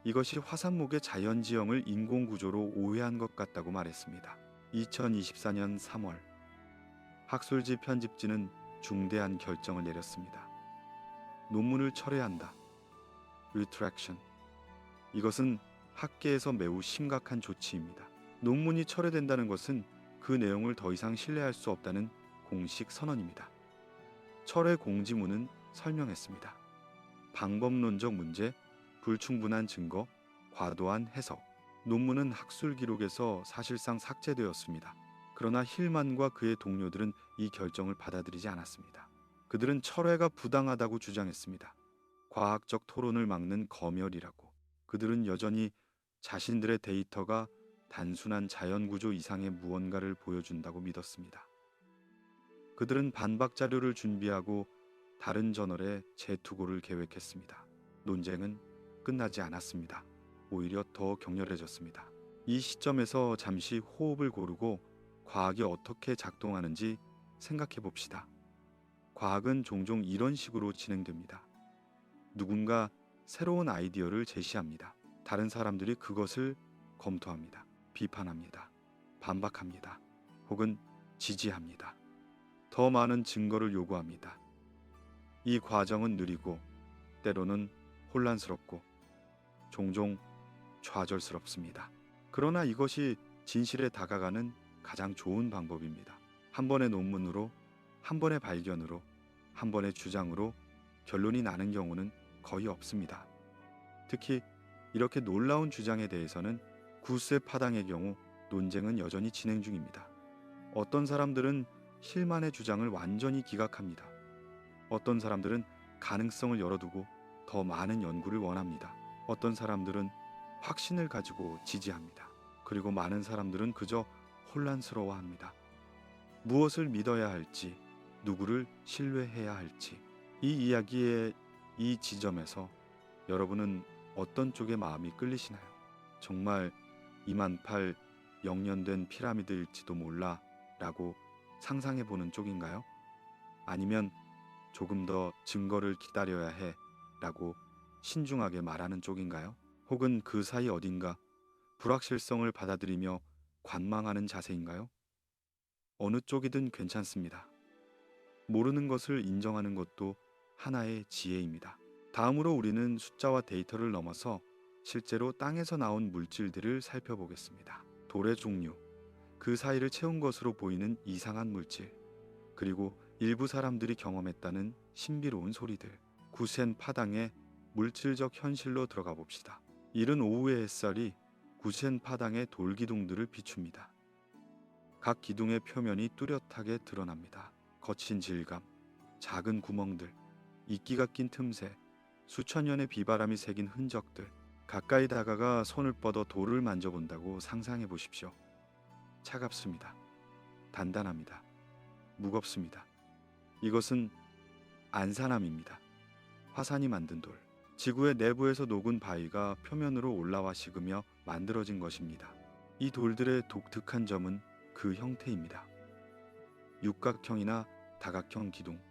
이것이 화산목의 자연지형을 인공구조로 오해한 것 같다고 말했습니다. 2024년 3월 학술지 편집진은 중대한 결정을 내렸습니다. 논문을 철회한다. Retraction. 이것은 학계에서 매우 심각한 조치입니다. 논문이 철회된다는 것은 그 내용을 더 이상 신뢰할 수 없다는 공식 선언입니다. 철회 공지문은 설명했습니다. 방법론적 문제, 불충분한 증거, 과도한 해석. 논문은 학술 기록에서 사실상 삭제되었습니다. 그러나 힐만과 그의 동료들은 이 결정을 받아들이지 않았습니다. 그들은 철회가 부당하다고 주장했습니다. 과학적 토론을 막는 검열이라고. 그들은 여전히 자신들의 데이터가 단순한 자연구조 이상의 무언가를 보여준다고 믿었습니다. 그들은 반박 자료를 준비하고 다른 저널에 재투고를 계획했습니다. 논쟁은 끝나지 않았습니다. 오히려 더 격렬해졌습니다. 이 시점에서 잠시 호흡을 고르고 과학이 어떻게 작동하는지 생각해 봅시다. 과학은 종종 이런 식으로 진행됩니다. 누군가 새로운 아이디어를 제시합니다. 다른 사람들이 그것을 검토합니다. 비판합니다. 반박합니다. 혹은 지지합니다. 더 많은 증거를 요구합니다. 이 과정은 느리고 때로는 혼란스럽고 종종 좌절스럽습니다. 그러나 이것이 진실에 다가가는 가장 좋은 방법입니다. 한 번의 논문으로, 한 번의 발견으로, 한 번의 주장으로 결론이 나는 경우는 거의 없습니다. 특히 이렇게 놀라운 주장에 대해서는 구스의 파당의 경우 논쟁은 여전히 진행 중입니다. 어떤 사람들은 힐만의 주장을 완전히 기각합니다. 어떤 사람들은 가능성을 열어두고 더 많은 연구를 원합니다. 어떤 사람들은 확신을 가지고 지지합니다. 그리고 많은 사람들은 그저 혼란스러워합니다. 무엇을 믿어야 할지, 누구를 신뢰해야 할지. 이 이야기의 이 지점에서 여러분은 어떤 쪽의 마음이 끌리시나요? 정말 2만 8,000년 된 피라미드일지도 몰라 라고 상상해보는 쪽인가요? 아니면 조금 더 증거를 기다려야 해 라고 신중하게 말하는 쪽인가요? 혹은 그 사이 어딘가 불확실성을 받아들이며 관망하는 자세인가요? 어느 쪽이든 괜찮습니다. 모르는 것을 인정하는 것도 하나의 지혜입니다. 다음으로 우리는 숫자와 데이터를 넘어서 실제로 땅에서 나온 물질들을 살펴보겠습니다. 돌의 종류, 그 사이를 채운 것으로 보이는 이상한 물질, 그리고 일부 사람들이 경험했다는 신비로운 소리들. 구센 파당의 물질적 현실로 들어가 봅시다. 이른 오후의 햇살이 구센 파당의 돌기둥들을 비춥니다. 각 기둥의 표면이 뚜렷하게 드러납니다. 거친 질감, 작은 구멍들, 이끼가 낀 틈새, 수천 년의 비바람이 새긴 흔적들. 가까이 다가가 손을 뻗어 돌을 만져본다고 상상해 보십시오. 차갑습니다. 단단합니다. 무겁습니다. 이것은 안산암입니다. 화산이 만든 돌. 지구의 내부에서 녹은 바위가 표면으로 올라와 식으며 만들어진 것입니다. 이 돌들의 독특한 점은 그 형태입니다. 육각형이나 다각형 기둥.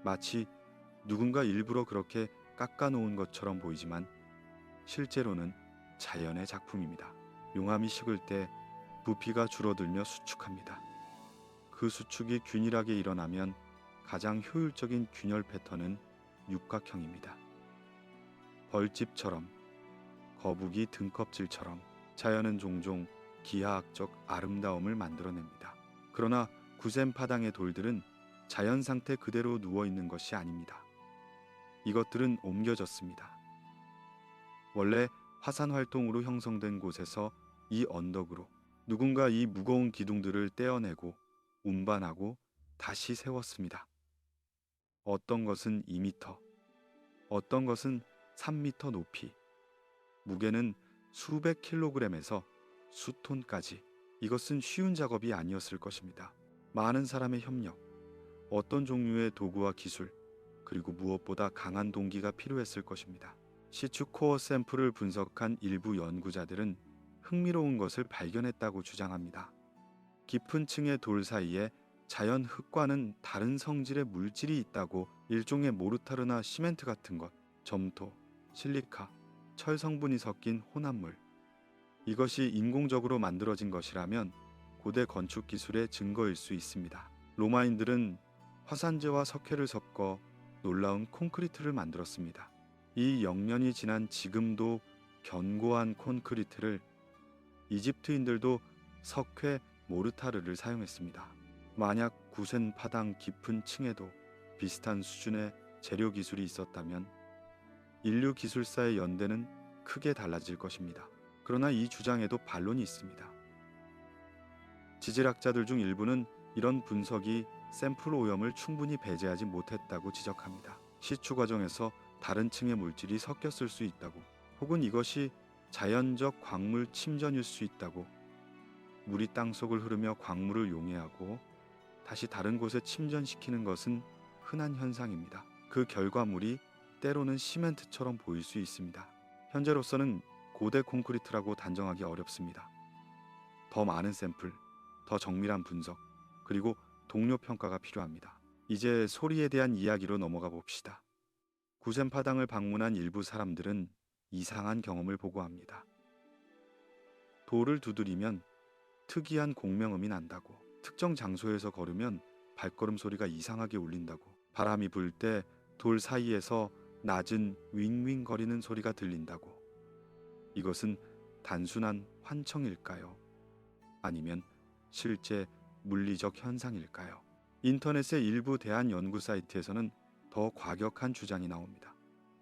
마치 누군가 일부러 그렇게 깎아놓은 것처럼 보이지만 실제로는 자연의 작품입니다. 용암이 식을 때 부피가 줄어들며 수축합니다. 그 수축이 균일하게 일어나면 가장 효율적인 균열 패턴은 육각형입니다. 벌집처럼, 거북이 등껍질처럼 자연은 종종 기하학적 아름다움을 만들어냅니다. 그러나 구센 파당의 돌들은 자연 상태 그대로 누워 있는 것이 아닙니다. 이것들은 옮겨졌습니다. 원래 화산 활동으로 형성된 곳에서 이 언덕으로 누군가 이 무거운 기둥들을 떼어내고 운반하고 다시 세웠습니다. 어떤 것은 2m, 어떤 것은 3m 높이, 무게는 수백 킬로그램에서 수톤까지. 이것은 쉬운 작업이 아니었을 것입니다. 많은 사람의 협력, 어떤 종류의 도구와 기술, 그리고 무엇보다 강한 동기가 필요했을 것입니다. 시추 코어 샘플을 분석한 일부 연구자들은 흥미로운 것을 발견했다고 주장합니다. 깊은 층의 돌 사이에 자연 흙과는 다른 성질의 물질이 있다고. 일종의 모르타르나 시멘트 같은 것, 점토, 실리카, 철 성분이 섞인 혼합물. 이것이 인공적으로 만들어진 것이라면 고대 건축 기술의 증거일 수 있습니다. 로마인들은 화산재와 석회를 섞어 놀라운 콘크리트를 만들었습니다. 이 영년이 지난 지금도 견고한 콘크리트를 이집트인들도 석회 모르타르를 사용했습니다. 만약 구센 파당 깊은 층에도 비슷한 수준의 재료 기술이 있었다면 인류 기술사의 연대는 크게 달라질 것입니다. 그러나 이 주장에도 반론이 있습니다. 지질학자들 중 일부는 이런 분석이 샘플 오염을 충분히 배제하지 못했다고 지적합니다. 시추 과정에서 다른 층의 물질이 섞였을 수 있다고, 혹은 이것이 자연적 광물 침전일 수 있다고. 물이 땅속을 흐르며 광물을 용해하고 다시 다른 곳에 침전시키는 것은 흔한 현상입니다. 그 결과물이 때로는 시멘트처럼 보일 수 있습니다. 현재로서는 고대 콘크리트라고 단정하기 어렵습니다. 더 많은 샘플, 더 정밀한 분석, 그리고 동료 평가가 필요합니다. 이제 소리에 대한 이야기로 넘어가 봅시다. 구센 파당을 방문한 일부 사람들은 이상한 경험을 보고합니다. 돌을 두드리면 특이한 공명음이 난다고. 특정 장소에서 걸으면 발걸음 소리가 이상하게 울린다고. 바람이 불 때 돌 사이에서 낮은 윙윙거리는 소리가 들린다고. 이것은 단순한 환청일까요? 아니면 실제 물리적 현상일까요? 인터넷의 일부 대한 연구 사이트에서는 더 과격한 주장이 나옵니다.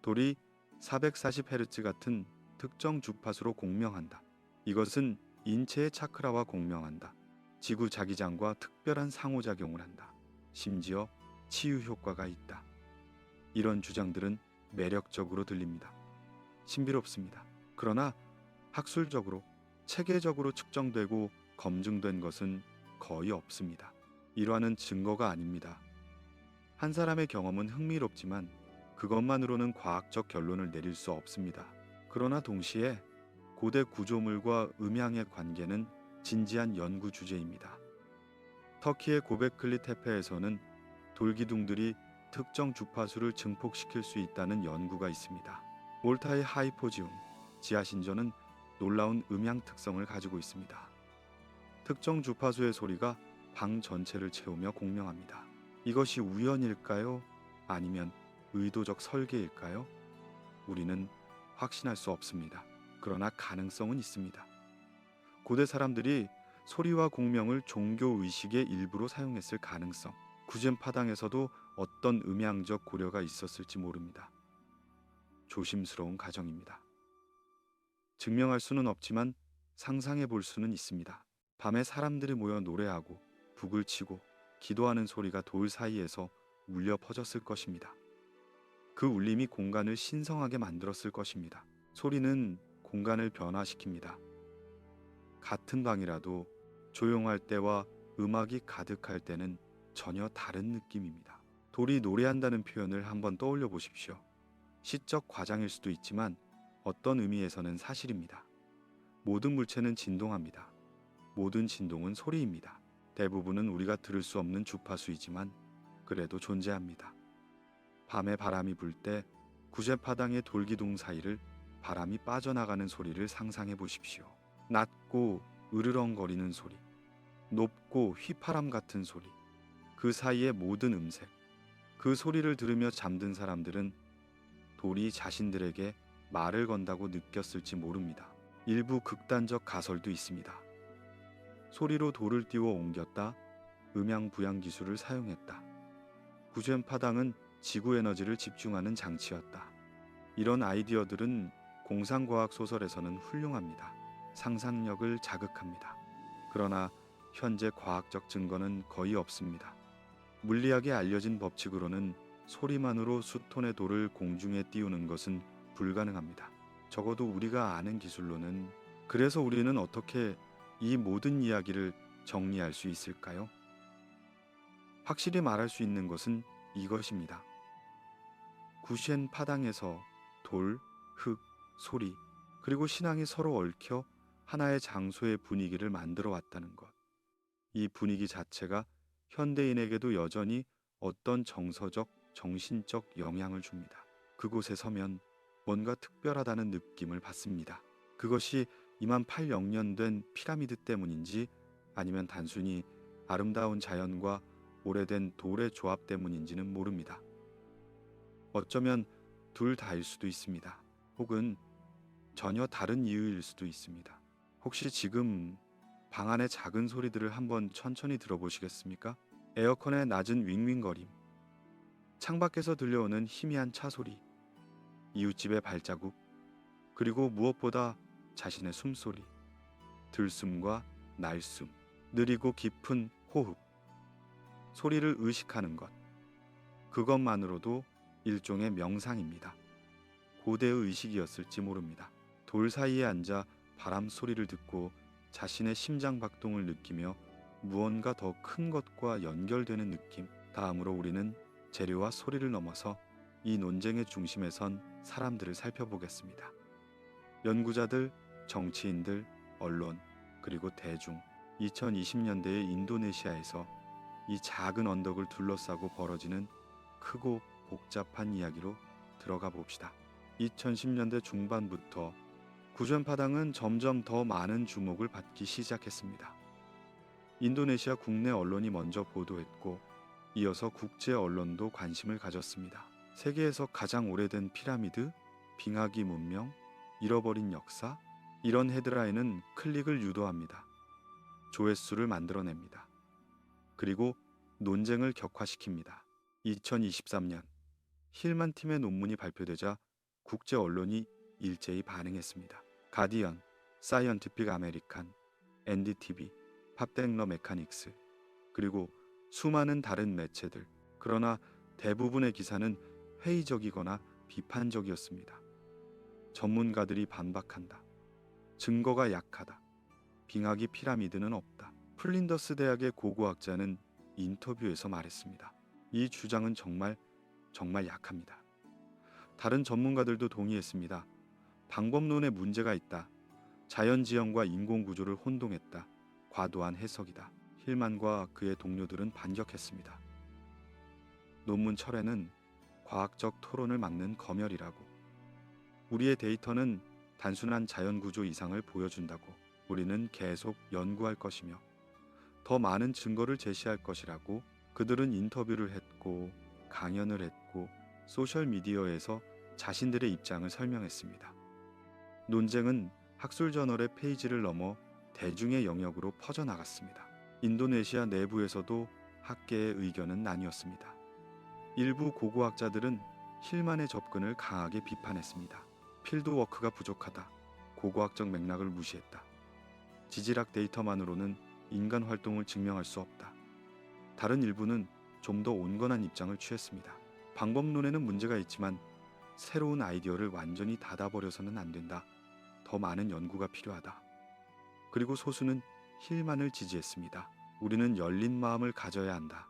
돌이 440Hz 같은 특정 주파수로 공명한다. 이것은 인체의 차크라와 공명한다. 지구 자기장과 특별한 상호작용을 한다. 심지어 치유 효과가 있다. 이런 주장들은 매력적으로 들립니다. 신비롭습니다. 그러나 학술적으로, 체계적으로 측정되고 검증된 것은 거의 없습니다. 일화는 증거가 아닙니다. 한 사람의 경험은 흥미롭지만 그것만으로는 과학적 결론을 내릴 수 없습니다. 그러나 동시에 고대 구조물과 음향의 관계는 진지한 연구 주제입니다. 터키의 고베클리 테페에서는 돌기둥들이 특정 주파수를 증폭시킬 수 있다는 연구가 있습니다. 몰타의 하이포지움, 지하신전은 놀라운 음향 특성을 가지고 있습니다. 특정 주파수의 소리가 방 전체를 채우며 공명합니다. 이것이 우연일까요? 아니면 의도적 설계일까요? 우리는 확신할 수 없습니다. 그러나 가능성은 있습니다. 고대 사람들이 소리와 공명을 종교 의식의 일부로 사용했을 가능성, 구젠 파당에서도 어떤 음향적 고려가 있었을지 모릅니다. 조심스러운 가정입니다. 증명할 수는 없지만 상상해 볼 수는 있습니다. 밤에 사람들이 모여 노래하고 북을 치고 기도하는 소리가 돌 사이에서 울려 퍼졌을 것입니다. 그 울림이 공간을 신성하게 만들었을 것입니다. 소리는 공간을 변화시킵니다. 같은 방이라도 조용할 때와 음악이 가득할 때는 전혀 다른 느낌입니다. 돌이 노래한다는 표현을 한번 떠올려 보십시오. 시적 과장일 수도 있지만 어떤 의미에서는 사실입니다. 모든 물체는 진동합니다. 모든 진동은 소리입니다. 대부분은 우리가 들을 수 없는 주파수이지만 그래도 존재합니다. 밤에 바람이 불 때 구제파당의 돌기둥 사이를 바람이 빠져나가는 소리를 상상해 보십시오. 낮고 으르렁거리는 소리, 높고 휘파람 같은 소리, 그 사이의 모든 음색, 그 소리를 들으며 잠든 사람들은 돌이 자신들에게 말을 건다고 느꼈을지 모릅니다. 일부 극단적 가설도 있습니다. 소리로 돌을 띄워 옮겼다, 음향 부양 기술을 사용했다. 구젠 파당은 지구 에너지를 집중하는 장치였다. 이런 아이디어들은 공상과학 소설에서는 훌륭합니다. 상상력을 자극합니다. 그러나 현재 과학적 증거는 거의 없습니다. 물리학에 알려진 법칙으로는 소리만으로 수톤의 돌을 공중에 띄우는 것은 불가능합니다. 적어도 우리가 아는 기술로는. 그래서 우리는 어떻게 이 모든 이야기를 정리할 수 있을까요? 확실히 말할 수 있는 것은 이것입니다. 구셴 파당에서 돌, 흙, 소리, 그리고 신앙이 서로 얽혀 하나의 장소의 분위기를 만들어 왔다는 것. 이 분위기 자체가 현대인에게도 여전히 어떤 정서적, 정신적 영향을 줍니다. 그곳에 서면 뭔가 특별하다는 느낌을 받습니다. 그것이 2800년 된 피라미드 때문인지 아니면 단순히 아름다운 자연과 오래된 돌의 조합 때문인지는 모릅니다. 어쩌면 둘 다일 수도 있습니다. 혹은 전혀 다른 이유일 수도 있습니다. 혹시 지금 방 안의 작은 소리들을 한번 천천히 들어보시겠습니까? 에어컨의 낮은 윙윙거림, 창밖에서 들려오는 희미한 차 소리, 이웃집의 발자국, 그리고 무엇보다 자신의 숨소리, 들숨과 날숨, 느리고 깊은 호흡, 소리를 의식하는 것, 그것만으로도 일종의 명상입니다. 고대의 의식이었을지 모릅니다. 돌 사이에 앉아 바람 소리를 듣고 자신의 심장 박동을 느끼며 무언가 더 큰 것과 연결되는 느낌. 다음으로 우리는 재료와 소리를 넘어서 이 논쟁의 중심에 선 사람들을 살펴보겠습니다. 연구자들, 정치인들, 언론, 그리고 대중. 2020년대의 인도네시아에서 이 작은 언덕을 둘러싸고 벌어지는 크고 복잡한 이야기로 들어가 봅시다. 2010년대 중반부터 구전 파당은 점점 더 많은 주목을 받기 시작했습니다. 인도네시아 국내 언론이 먼저 보도했고 이어서 국제 언론도 관심을 가졌습니다. 세계에서 가장 오래된 피라미드, 빙하기 문명, 잃어버린 역사, 이런 헤드라인은 클릭을 유도합니다. 조회수를 만들어냅니다. 그리고 논쟁을 격화시킵니다. 2023년 힐만 팀의 논문이 발표되자 국제 언론이 일제히 반응했습니다. 가디언, 사이언티픽 아메리칸, NDTV, 팝댕러 메카닉스, 그리고 수많은 다른 매체들. 그러나 대부분의 기사는 회의적이거나 비판적이었습니다. 전문가들이 반박한다. 증거가 약하다. 빙하기 피라미드는 없다. 플린더스 대학의 고고학자는 인터뷰에서 말했습니다. 이 주장은 정말 약합니다. 다른 전문가들도 동의했습니다. 방법론에 문제가 있다. 자연지형과 인공구조를 혼동했다. 과도한 해석이다. 힐만과 그의 동료들은 반격했습니다. 논문 철회는 과학적 토론을 막는 검열이라고. 우리의 데이터는 단순한 자연구조 이상을 보여준다고. 우리는 계속 연구할 것이며 더 많은 증거를 제시할 것이라고. 그들은 인터뷰를 했고 강연을 했고 소셜미디어에서 자신들의 입장을 설명했습니다. 논쟁은 학술저널의 페이지를 넘어 대중의 영역으로 퍼져나갔습니다. 인도네시아 내부에서도 학계의 의견은 나뉘었습니다. 일부 고고학자들은 힐만의 접근을 강하게 비판했습니다. 필드워크가 부족하다. 고고학적 맥락을 무시했다. 지질학 데이터만으로는 인간 활동을 증명할 수 없다. 다른 일부는 좀 더 온건한 입장을 취했습니다. 방법론에는 문제가 있지만 새로운 아이디어를 완전히 닫아버려서는 안 된다. 더 많은 연구가 필요하다. 그리고 소수는 힐만을 지지했습니다. 우리는 열린 마음을 가져야 한다.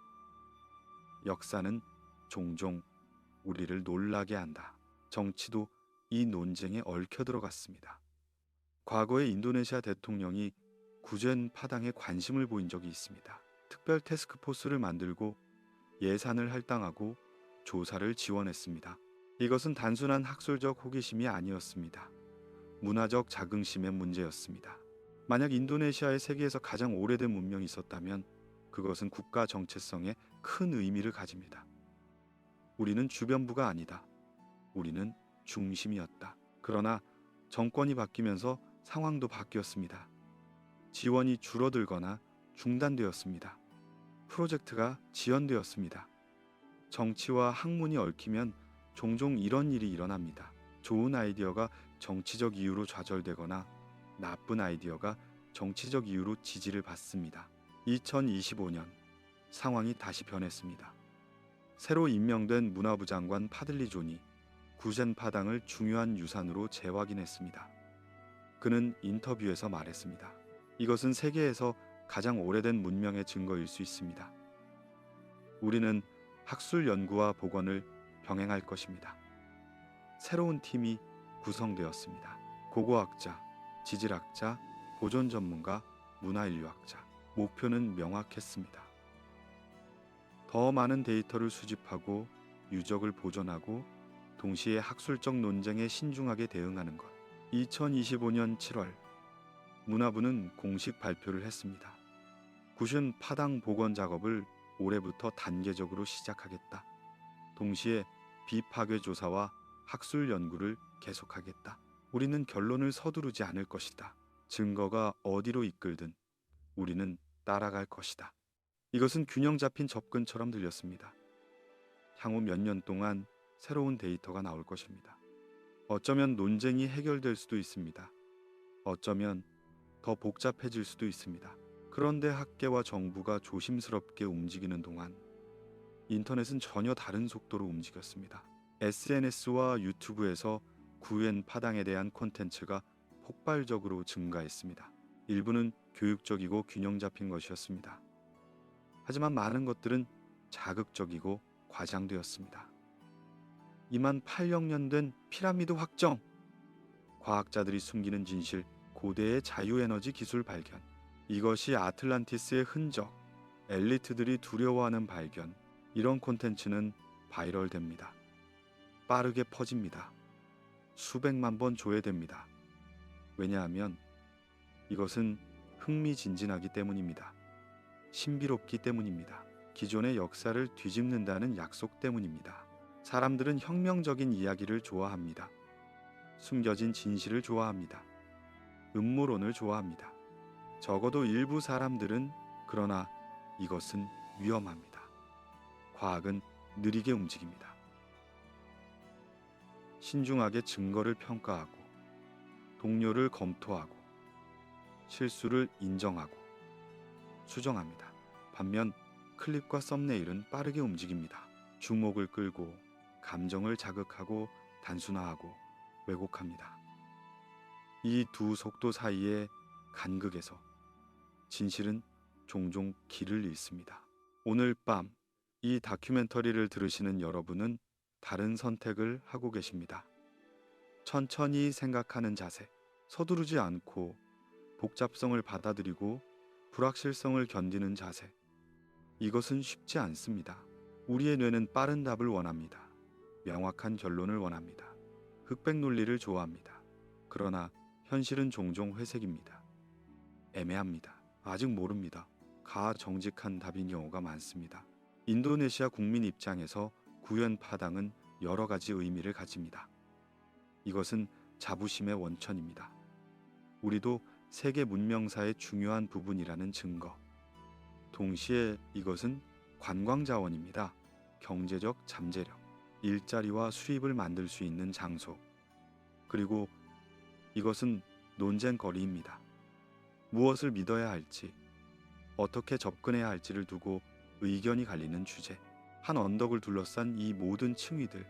역사는 종종 우리를 놀라게 한다. 정치도 이 논쟁에 얽혀 들어갔습니다. 과거에 인도네시아 대통령이 구젠 파당에 관심을 보인 적이 있습니다. 특별 태스크포스를 만들고 예산을 할당하고 조사를 지원했습니다. 이것은 단순한 학술적 호기심이 아니었습니다. 문화적 자긍심의 문제였습니다. 만약 인도네시아에 세계에서 가장 오래된 문명이 있었다면 그것은 국가 정체성에 큰 의미를 가집니다. 우리는 주변부가 아니다. 우리는 중심이었다. 그러나 정권이 바뀌면서 상황도 바뀌었습니다. 지원이 줄어들거나 중단되었습니다. 프로젝트가 지연되었습니다. 정치와 학문이 얽히면 종종 이런 일이 일어납니다. 좋은 아이디어가 정치적 이유로 좌절되거나 나쁜 아이디어가 정치적 이유로 지지를 받습니다. 2025년 상황이 다시 변했습니다. 새로 임명된 문화부 장관 파들리 존이 구젠 파당을 중요한 유산으로 재확인했습니다. 그는 인터뷰에서 말했습니다. 이것은 세계에서 가장 오래된 문명의 증거일 수 있습니다. 우리는 학술 연구와 복원을 병행할 것입니다. 새로운 팀이 구성되었습니다. 고고학자, 지질학자, 보존 전문가, 문화인류학자. 목표는 명확했습니다. 더 많은 데이터를 수집하고 유적을 보존하고 동시에 학술적 논쟁에 신중하게 대응하는 것. 2025년 7월 문화부는 공식 발표를 했습니다. 구슌 파당 복원 작업을 올해부터 단계적으로 시작하겠다. 동시에 비파괴 조사와 학술 연구를 계속하겠다. 우리는 결론을 서두르지 않을 것이다. 증거가 어디로 이끌든 우리는 따라갈 것이다. 이것은 균형 잡힌 접근처럼 들렸습니다. 향후 몇 년 동안 새로운 데이터가 나올 것입니다. 어쩌면 논쟁이 해결될 수도 있습니다. 어쩌면 더 복잡해질 수도 있습니다. 그런데 학계와 정부가 조심스럽게 움직이는 동안 인터넷은 전혀 다른 속도로 움직였습니다. SNS와 유튜브에서 구엔 파당에 대한 콘텐츠가 폭발적으로 증가했습니다. 일부는 교육적이고 균형 잡힌 것이었습니다. 하지만 많은 것들은 자극적이고 과장되었습니다. 2만 8억 년 된 피라미드 확정, 과학자들이 숨기는 진실, 고대의 자유에너지 기술 발견, 이것이 아틀란티스의 흔적, 엘리트들이 두려워하는 발견, 이런 콘텐츠는 바이럴됩니다. 빠르게 퍼집니다. 수백만 번 조회됩니다. 왜냐하면 이것은 흥미진진하기 때문입니다. 신비롭기 때문입니다. 기존의 역사를 뒤집는다는 약속 때문입니다. 사람들은 혁명적인 이야기를 좋아합니다. 숨겨진 진실을 좋아합니다. 음모론을 좋아합니다. 적어도 일부 사람들은. 그러나 이것은 위험합니다. 과학은 느리게 움직입니다. 신중하게 증거를 평가하고 동료를 검토하고 실수를 인정하고 수정합니다. 반면 클립과 썸네일은 빠르게 움직입니다. 주목을 끌고 감정을 자극하고 단순화하고 왜곡합니다. 이 두 속도 사이의 간극에서 진실은 종종 길을 잃습니다. 오늘 밤 이 다큐멘터리를 들으시는 여러분은 다른 선택을 하고 계십니다. 천천히 생각하는 자세, 서두르지 않고 복잡성을 받아들이고 불확실성을 견디는 자세. 이것은 쉽지 않습니다. 우리의 뇌는 빠른 답을 원합니다. 명확한 결론을 원합니다. 흑백 논리를 좋아합니다. 그러나 현실은 종종 회색입니다. 애매합니다. 아직 모릅니다. 가정직한 답인 경우가 많습니다. 인도네시아 국민 입장에서 구현 파당은 여러 가지 의미를 가집니다. 이것은 자부심의 원천입니다. 우리도 세계 문명사의 중요한 부분이라는 증거. 동시에 이것은 관광 자원입니다. 경제적 잠재력, 일자리와 수입을 만들 수 있는 장소. 그리고 이것은 논쟁거리입니다. 무엇을 믿어야 할지, 어떻게 접근해야 할지를 두고 의견이 갈리는 주제. 한 언덕을 둘러싼 이 모든 층위들,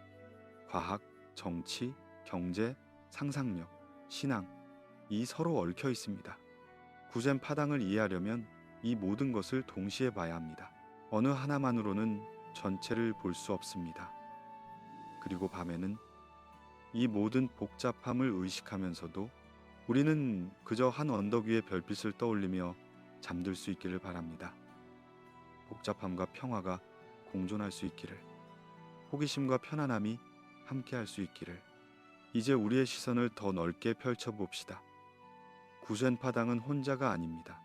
과학, 정치, 경제, 상상력, 신앙, 이 서로 얽혀 있습니다. 구젠 파당을 이해하려면 이 모든 것을 동시에 봐야 합니다. 어느 하나만으로는 전체를 볼 수 없습니다. 그리고 밤에는 이 모든 복잡함을 의식하면서도 우리는 그저 한 언덕 위의 별빛을 떠올리며 잠들 수 있기를 바랍니다. 복잡함과 평화가 공존할 수 있기를, 호기심과 편안함이 함께할 수 있기를. 이제 우리의 시선을 더 넓게 펼쳐봅시다. 구젠 파당은 혼자가 아닙니다.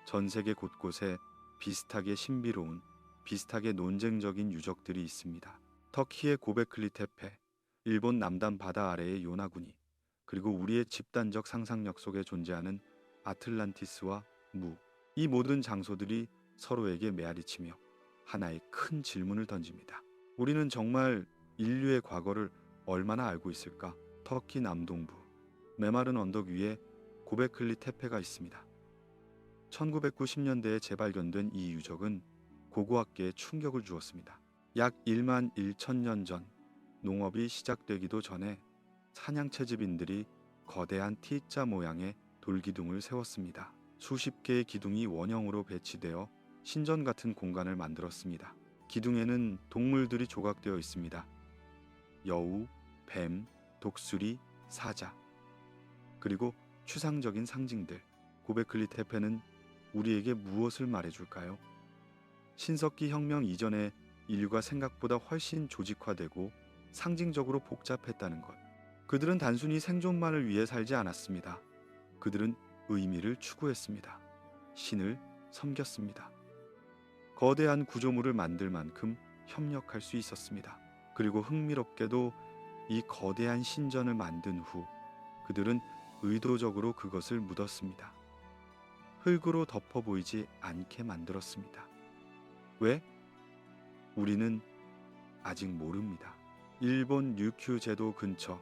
전 세계 곳곳에 비슷하게 신비로운, 비슷하게 논쟁적인 유적들이 있습니다. 터키의 고베클리 테페, 일본 남단 바다 아래의 요나구니, 그리고 우리의 집단적 상상력 속에 존재하는 아틀란티스와 무. 이 모든 장소들이 서로에게 메아리치며 하나의 큰 질문을 던집니다. 우리는 정말 인류의 과거를 얼마나 알고 있을까? 터키 남동부 메마른 언덕 위에 고베클리 테페가 있습니다. 1990년대에 재발견된 이 유적은 고고학계에 충격을 주었습니다. 약 1만 1천년 전, 농업이 시작되기도 전에 사냥 채집인들이 거대한 T자 모양의 돌기둥을 세웠습니다. 수십 개의 기둥이 원형으로 배치되어 신전 같은 공간을 만들었습니다. 기둥에는 동물들이 조각되어 있습니다. 여우, 뱀, 독수리, 사자, 그리고 추상적인 상징들. 고베클리 테페는 우리에게 무엇을 말해줄까요? 신석기 혁명 이전에 인류가 생각보다 훨씬 조직화되고 상징적으로 복잡했다는 것. 그들은 단순히 생존만을 위해 살지 않았습니다. 그들은 의미를 추구했습니다. 신을 섬겼습니다. 거대한 구조물을 만들 만큼 협력할 수 있었습니다. 그리고 흥미롭게도 이 거대한 신전을 만든 후 그들은 의도적으로 그것을 묻었습니다. 흙으로 덮어 보이지 않게 만들었습니다. 왜? 우리는 아직 모릅니다. 일본 류큐 제도 근처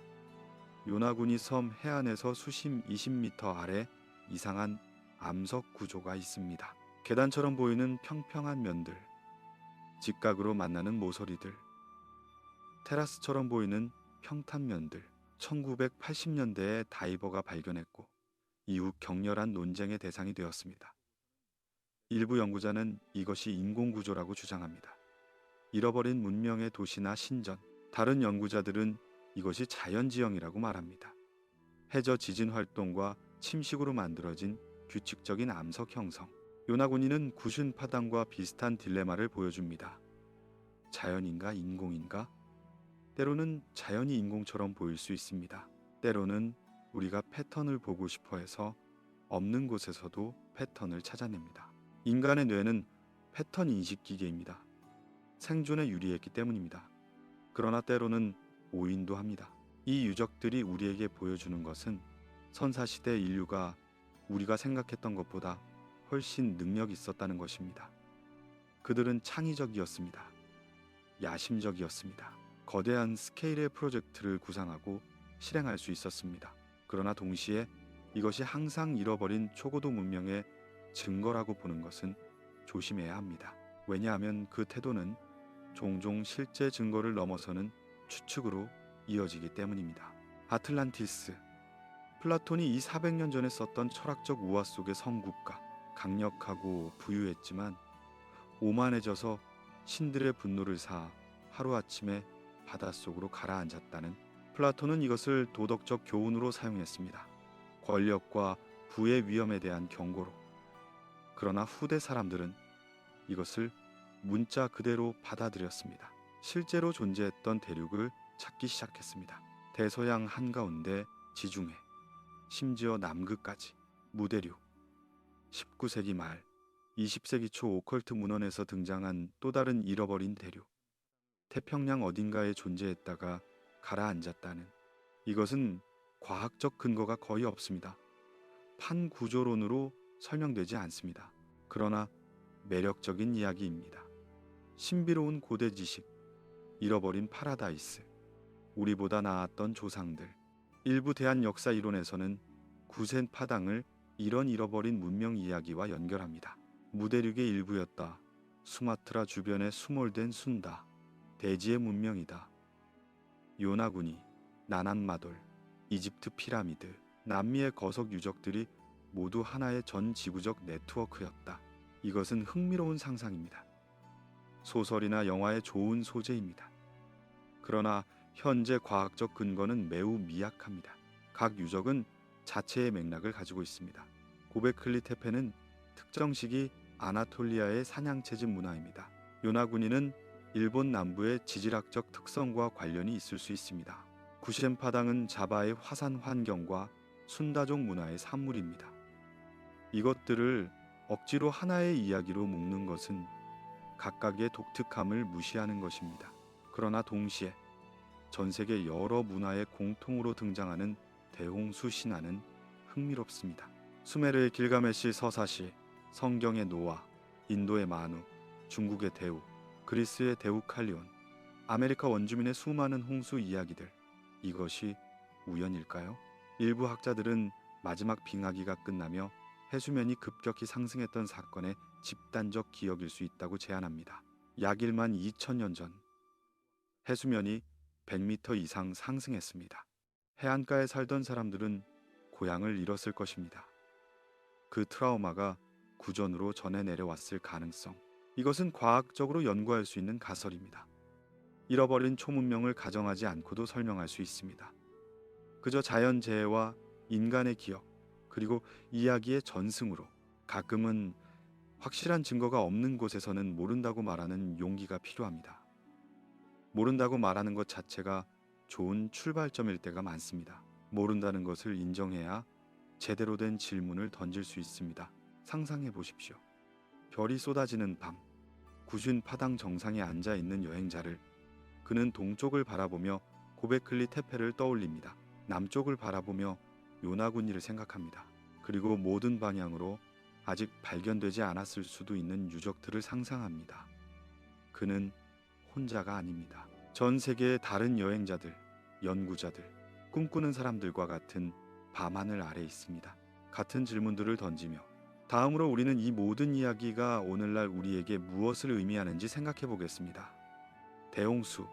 요나구니 섬 해안에서 수심 20m 아래 이상한 암석 구조가 있습니다. 계단처럼 보이는 평평한 면들, 직각으로 만나는 모서리들, 테라스처럼 보이는 평탄면들. 1980년대에 다이버가 발견했고 이후 격렬한 논쟁의 대상이 되었습니다. 일부 연구자는 이것이 인공구조라고 주장합니다. 잃어버린 문명의 도시나 신전. 다른 연구자들은 이것이 자연지형이라고 말합니다. 해저 지진 활동과 침식으로 만들어진 규칙적인 암석 형성. 요나구니는 구슌 파당과 비슷한 딜레마를 보여줍니다. 자연인가 인공인가? 때로는 자연이 인공처럼 보일 수 있습니다. 때로는 우리가 패턴을 보고 싶어 해서 없는 곳에서도 패턴을 찾아냅니다. 인간의 뇌는 패턴 인식 기계입니다. 생존에 유리했기 때문입니다. 그러나 때로는 오인도 합니다. 이 유적들이 우리에게 보여주는 것은 선사시대 인류가 우리가 생각했던 것보다 훨씬 능력이 있었다는 것입니다. 그들은 창의적이었습니다. 야심적이었습니다. 거대한 스케일의 프로젝트를 구상하고 실행할 수 있었습니다. 그러나 동시에 이것이 항상 잃어버린 초고도 문명의 증거라고 보는 것은 조심해야 합니다. 왜냐하면 그 태도는 종종 실제 증거를 넘어서는 추측으로 이어지기 때문입니다. 아틀란티스. 플라톤이 이 400년 전에 썼던 철학적 우화 속의 성국가. 강력하고 부유했지만 오만해져서 신들의 분노를 사 하루아침에 바닷속으로 가라앉았다는. 플라톤은 이것을 도덕적 교훈으로 사용했습니다. 권력과 부의 위험에 대한 경고로. 그러나 후대 사람들은 이것을 문자 그대로 받아들였습니다. 실제로 존재했던 대륙을 찾기 시작했습니다. 대서양 한가운데 지중해, 심지어 남극까지. 무대륙. 19세기 말, 20세기 초 오컬트 문헌에서 등장한 또 다른 잃어버린 대륙. 태평양 어딘가에 존재했다가 가라앉았다는. 이것은 과학적 근거가 거의 없습니다. 판구조론으로 설명되지 않습니다. 그러나 매력적인 이야기입니다. 신비로운 고대 지식, 잃어버린 파라다이스, 우리보다 나았던 조상들. 일부 대한 역사 이론에서는 구센 파당을 이런 잃어버린 문명 이야기와 연결합니다. 무대륙의 일부였다. 수마트라 주변에 수몰된 순다. 대지의 문명이다. 요나구니, 나난마돌, 이집트 피라미드, 남미의 거석 유적들이 모두 하나의 전 지구적 네트워크였다. 이것은 흥미로운 상상입니다. 소설이나 영화의 좋은 소재입니다. 그러나 현재 과학적 근거는 매우 미약합니다. 각 유적은 자체의 맥락을 가지고 있습니다. 고베클리 테페는 특정 시기 아나톨리아의 사냥채집 문화입니다. 요나구니는 일본 남부의 지질학적 특성과 관련이 있을 수 있습니다. 구셴파당은 자바의 화산 환경과 순다족 문화의 산물입니다. 이것들을 억지로 하나의 이야기로 묶는 것은 각각의 독특함을 무시하는 것입니다. 그러나 동시에 전 세계 여러 문화의 공통으로 등장하는 대홍수 신화는 흥미롭습니다. 수메르의 길가메시 서사시, 성경의 노아, 인도의 마누, 중국의 대우, 그리스의 데우칼리온, 아메리카 원주민의 수많은 홍수 이야기들. 이것이 우연일까요? 일부 학자들은 마지막 빙하기가 끝나며 해수면이 급격히 상승했던 사건의 집단적 기억일 수 있다고 제안합니다. 약 1만 2천년 전 해수면이 100m 이상 상승했습니다. 해안가에 살던 사람들은 고향을 잃었을 것입니다. 그 트라우마가 구전으로 전해 내려왔을 가능성. 이것은 과학적으로 연구할 수 있는 가설입니다. 잃어버린 초문명을 가정하지 않고도 설명할 수 있습니다. 그저 자연재해와 인간의 기억, 그리고 이야기의 전승으로. 가끔은 확실한 증거가 없는 곳에서는 모른다고 말하는 용기가 필요합니다. 모른다고 말하는 것 자체가 좋은 출발점일 때가 많습니다. 모른다는 것을 인정해야 제대로 된 질문을 던질 수 있습니다. 상상해 보십시오. 별이 쏟아지는 밤, 구슌 파당 정상에 앉아 있는 여행자를. 그는 동쪽을 바라보며 고베클리 테페를 떠올립니다. 남쪽을 바라보며 요나구니를 생각합니다. 그리고 모든 방향으로 아직 발견되지 않았을 수도 있는 유적들을 상상합니다. 그는 혼자가 아닙니다. 전 세계의 다른 여행자들, 연구자들, 꿈꾸는 사람들과 같은 밤하늘 아래 있습니다. 같은 질문들을 던지며 다음으로 우리는 이 모든 이야기가 오늘날 우리에게 무엇을 의미하는지 생각해 보겠습니다. 대홍수,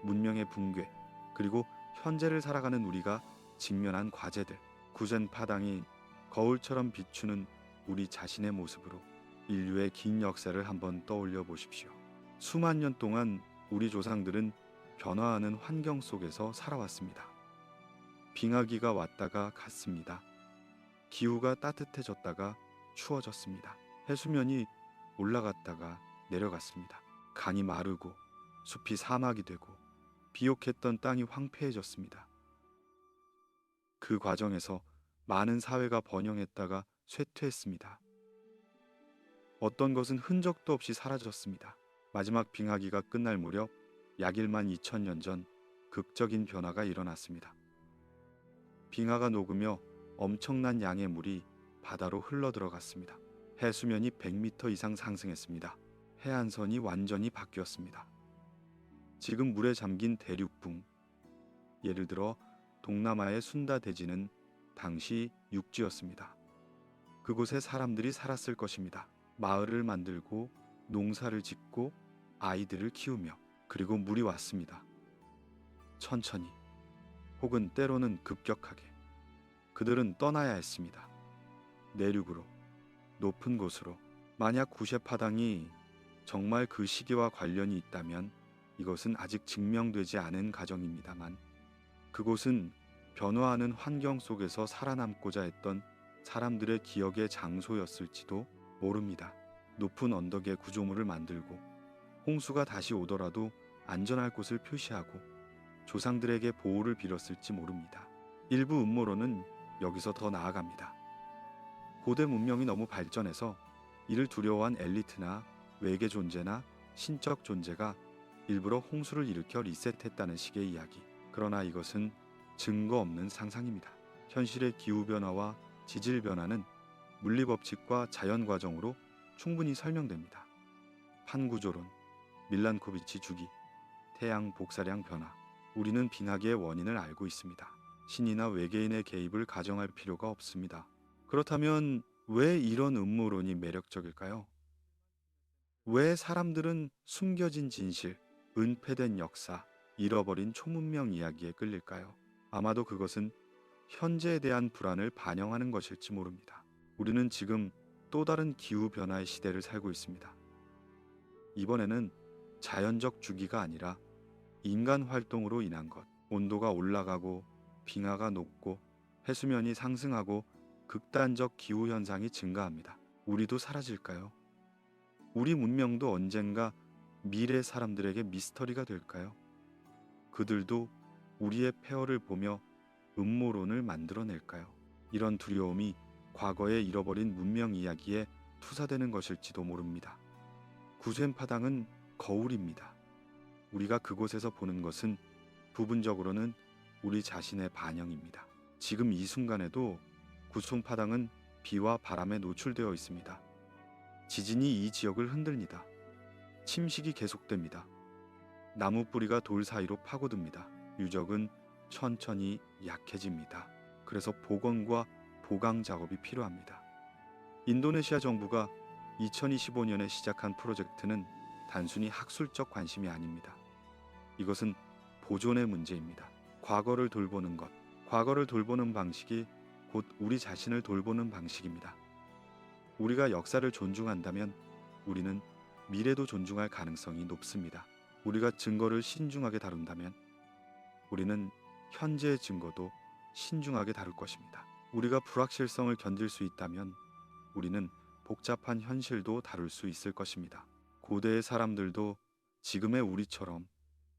문명의 붕괴, 그리고 현재를 살아가는 우리가 직면한 과제들. 구셴 파당이 거울처럼 비추는 우리 자신의 모습으로 인류의 긴 역사를 한번 떠올려 보십시오. 수만 년 동안 우리 조상들은 변화하는 환경 속에서 살아왔습니다. 빙하기가 왔다가 갔습니다. 기후가 따뜻해졌다가 추워졌습니다. 해수면이 올라갔다가 내려갔습니다. 강이 마르고 숲이 사막이 되고 비옥했던 땅이 황폐해졌습니다. 그 과정에서 많은 사회가 번영했다가 쇠퇴했습니다. 어떤 것은 흔적도 없이 사라졌습니다. 마지막 빙하기가 끝날 무렵 약 1만 2천년 전 극적인 변화가 일어났습니다. 빙하가 녹으며 엄청난 양의 물이 바다로 흘러들어갔습니다. 해수면이 100m 이상 상승했습니다. 해안선이 완전히 바뀌었습니다. 지금 물에 잠긴 대륙붕, 예를 들어 동남아의 순다 대지는 당시 육지였습니다. 그곳에 사람들이 살았을 것입니다. 마을을 만들고 농사를 짓고 아이들을 키우며. 그리고 물이 왔습니다. 천천히, 혹은 때로는 급격하게. 그들은 떠나야 했습니다. 내륙으로, 높은 곳으로. 만약 구셰파당이 정말 그 시기와 관련이 있다면 이것은 아직 증명되지 않은 가정입니다만, 그곳은 변화하는 환경 속에서 살아남고자 했던 사람들의 기억의 장소였을지도 모릅니다. 높은 언덕에 구조물을 만들고 홍수가 다시 오더라도 안전할 곳을 표시하고 조상들에게 보호를 빌었을지 모릅니다. 일부 음모론은 여기서 더 나아갑니다. 고대 문명이 너무 발전해서 이를 두려워한 엘리트나 외계 존재나 신적 존재가 일부러 홍수를 일으켜 리셋했다는 식의 이야기. 그러나 이것은 증거 없는 상상입니다. 현실의 기후변화와 지질변화는 물리법칙과 자연과정으로 충분히 설명됩니다. 판구조론, 밀란코비치 주기, 태양 복사량 변화. 우리는 빙하기의 원인을 알고 있습니다. 신이나 외계인의 개입을 가정할 필요가 없습니다. 그렇다면 왜 이런 음모론이 매력적일까요? 왜 사람들은 숨겨진 진실, 은폐된 역사, 잃어버린 초문명 이야기에 끌릴까요? 아마도 그것은 현재에 대한 불안을 반영하는 것일지 모릅니다. 우리는 지금 또 다른 기후변화의 시대를 살고 있습니다. 이번에는 자연적 주기가 아니라 인간 활동으로 인한 것, 온도가 올라가고 빙하가 녹고 해수면이 상승하고 극단적 기후 현상이 증가합니다. 우리도 사라질까요? 우리 문명도 언젠가 미래 사람들에게 미스터리가 될까요? 그들도 우리의 폐허를 보며 음모론을 만들어낼까요? 이런 두려움이 과거에 잃어버린 문명 이야기에 투사되는 것일지도 모릅니다. 구센 파당은 거울입니다. 우리가 그곳에서 보는 것은 부분적으로는 우리 자신의 반영입니다. 지금 이 순간에도 구순 파당은 비와 바람에 노출되어 있습니다. 지진이 이 지역을 흔듭니다. 침식이 계속됩니다. 나무 뿌리가 돌 사이로 파고듭니다. 유적은 천천히 약해집니다. 그래서 복원과 보강 작업이 필요합니다. 인도네시아 정부가 2025년에 시작한 프로젝트는 단순히 학술적 관심이 아닙니다. 이것은 보존의 문제입니다. 과거를 돌보는 것, 과거를 돌보는 방식이 곧 우리 자신을 돌보는 방식입니다. 우리가 역사를 존중한다면 우리는 미래도 존중할 가능성이 높습니다. 우리가 증거를 신중하게 다룬다면 우리는 현재의 증거도 신중하게 다룰 것입니다. 우리가 불확실성을 견딜 수 있다면 우리는 복잡한 현실도 다룰 수 있을 것입니다. 고대의 사람들도 지금의 우리처럼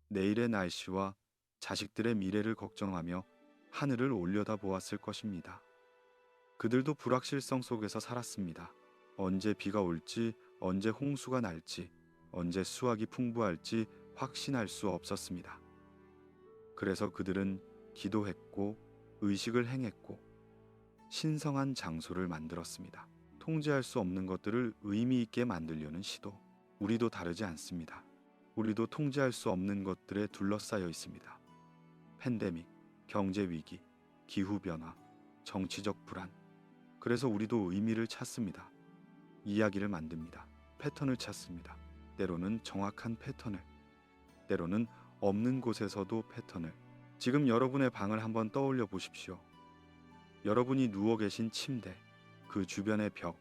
내일의 날씨와 자식들의 미래를 걱정하며 하늘을 올려다보았을 것입니다. 그들도 불확실성 속에서 살았습니다. 언제 비가 올지, 언제 홍수가 날지, 언제 수확이 풍부할지 확신할 수 없었습니다. 그래서 그들은 기도했고 의식을 행했고 신성한 장소를 만들었습니다. 통제할 수 없는 것들을 의미 있게 만들려는 시도. 우리도 다르지 않습니다. 우리도 통제할 수 없는 것들에 둘러싸여 있습니다. 팬데믹, 경제 위기, 기후 변화, 정치적 불안. 그래서 우리도 의미를 찾습니다. 이야기를 만듭니다. 패턴을 찾습니다. 때로는 정확한 패턴을, 때로는 없는 곳에서도 패턴을. 지금 여러분의 방을 한번 떠올려 보십시오. 여러분이 누워 계신 침대, 그 주변의 벽,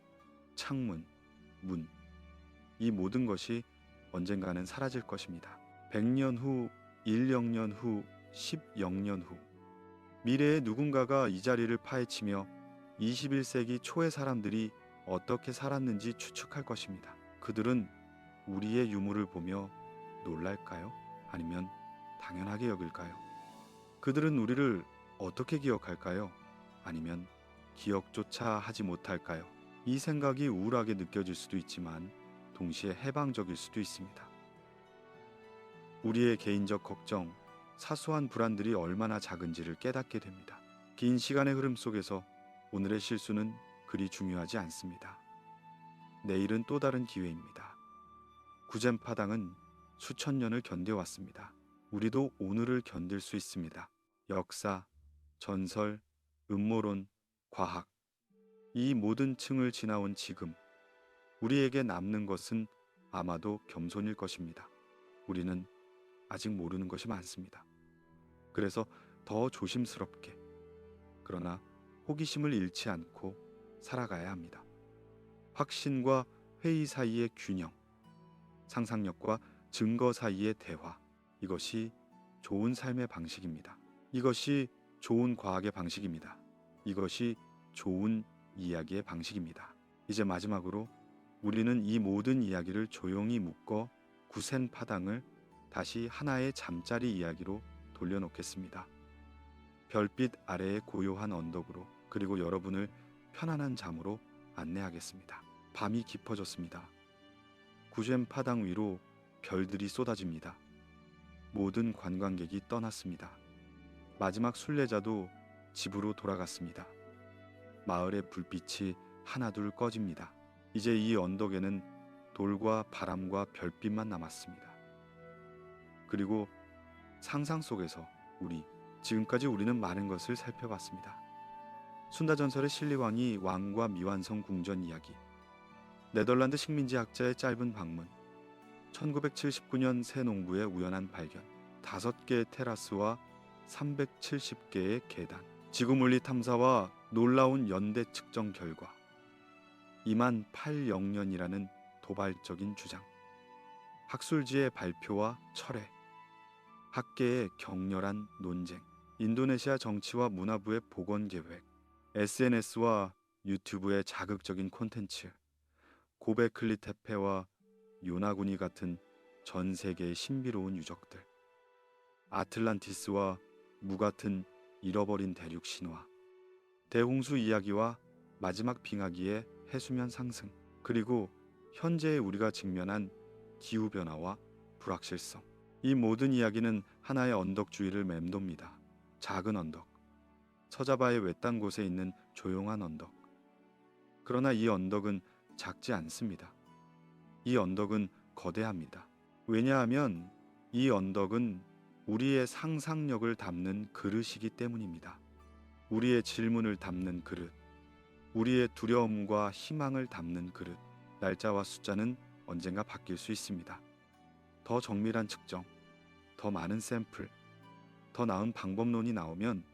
창문, 문, 이 모든 것이 언젠가는 사라질 것입니다. 100년 후, 100년 후, 10년 후 미래의 누군가가 이 자리를 파헤치며 21세기 초의 사람들이 어떻게 살았는지 추측할 것입니다. 그들은 우리의 유물을 보며 놀랄까요? 아니면 당연하게 여길까요? 그들은 우리를 어떻게 기억할까요? 아니면 기억조차 하지 못할까요? 이 생각이 우울하게 느껴질 수도 있지만 동시에 해방적일 수도 있습니다. 우리의 개인적 걱정, 사소한 불안들이 얼마나 작은지를 깨닫게 됩니다. 긴 시간의 흐름 속에서 오늘의 실수는 그리 중요하지 않습니다. 내일은 또 다른 기회입니다. 구젠 파당은 수천 년을 견뎌왔습니다. 우리도 오늘을 견딜 수 있습니다. 역사, 전설, 음모론, 과학, 이 모든 층을 지나온 지금 우리에게 남는 것은 아마도 겸손일 것입니다. 우리는 아직 모르는 것이 많습니다. 그래서 더 조심스럽게, 그러나 호기심을 잃지 않고 살아가야 합니다. 확신과 회의 사이의 균형, 상상력과 증거 사이의 대화, 이것이 좋은 삶의 방식입니다. 이것이 좋은 과학의 방식입니다. 이것이 좋은 이야기의 방식입니다. 이제 마지막으로 우리는 이 모든 이야기를 조용히 묶어 구센 파당을 다시 하나의 잠자리 이야기로 돌려놓겠습니다. 별빛 아래의 고요한 언덕으로, 그리고 여러분을 편안한 잠으로 안내하겠습니다. 밤이 깊어졌습니다. 구젠 파당 위로 별들이 쏟아집니다. 모든 관광객이 떠났습니다. 마지막 순례자도 집으로 돌아갔습니다. 마을의 불빛이 하나둘 꺼집니다. 이제 이 언덕에는 돌과 바람과 별빛만 남았습니다. 그리고 상상 속에서 지금까지 우리는 많은 것을 살펴봤습니다. 순다전설의 신리왕이 왕과 미완성 궁전 이야기, 네덜란드 식민지 학자의 짧은 방문, 1979년 새 농부의 우연한 발견, 5개의 테라스와 370개의 계단, 지구물리 탐사와 놀라운 연대 측정 결과, 2800년이라는 도발적인 주장, 학술지의 발표와 철회, 학계의 격렬한 논쟁, 인도네시아 정치와 문화부의 복원 계획, SNS와 유튜브의 자극적인 콘텐츠, 고베클리 테페와 요나구니 같은 전 세계의 신비로운 유적들, 아틀란티스와 무 같은 잃어버린 대륙 신화, 대홍수 이야기와 마지막 빙하기의 해수면 상승, 그리고 현재의 우리가 직면한 기후변화와 불확실성. 이 모든 이야기는 하나의 언덕주위를 맴돕니다. 작은 언덕, 서자바의 외딴 곳에 있는 조용한 언덕. 그러나 이 언덕은 작지 않습니다. 이 언덕은 거대합니다. 왜냐하면 이 언덕은 우리의 상상력을 담는 그릇이기 때문입니다. 우리의 질문을 담는 그릇, 우리의 두려움과 희망을 담는 그릇. 날짜와 숫자는 언젠가 바뀔 수 있습니다. 더 정밀한 측정, 더 많은 샘플, 더 나은 방법론이 나오면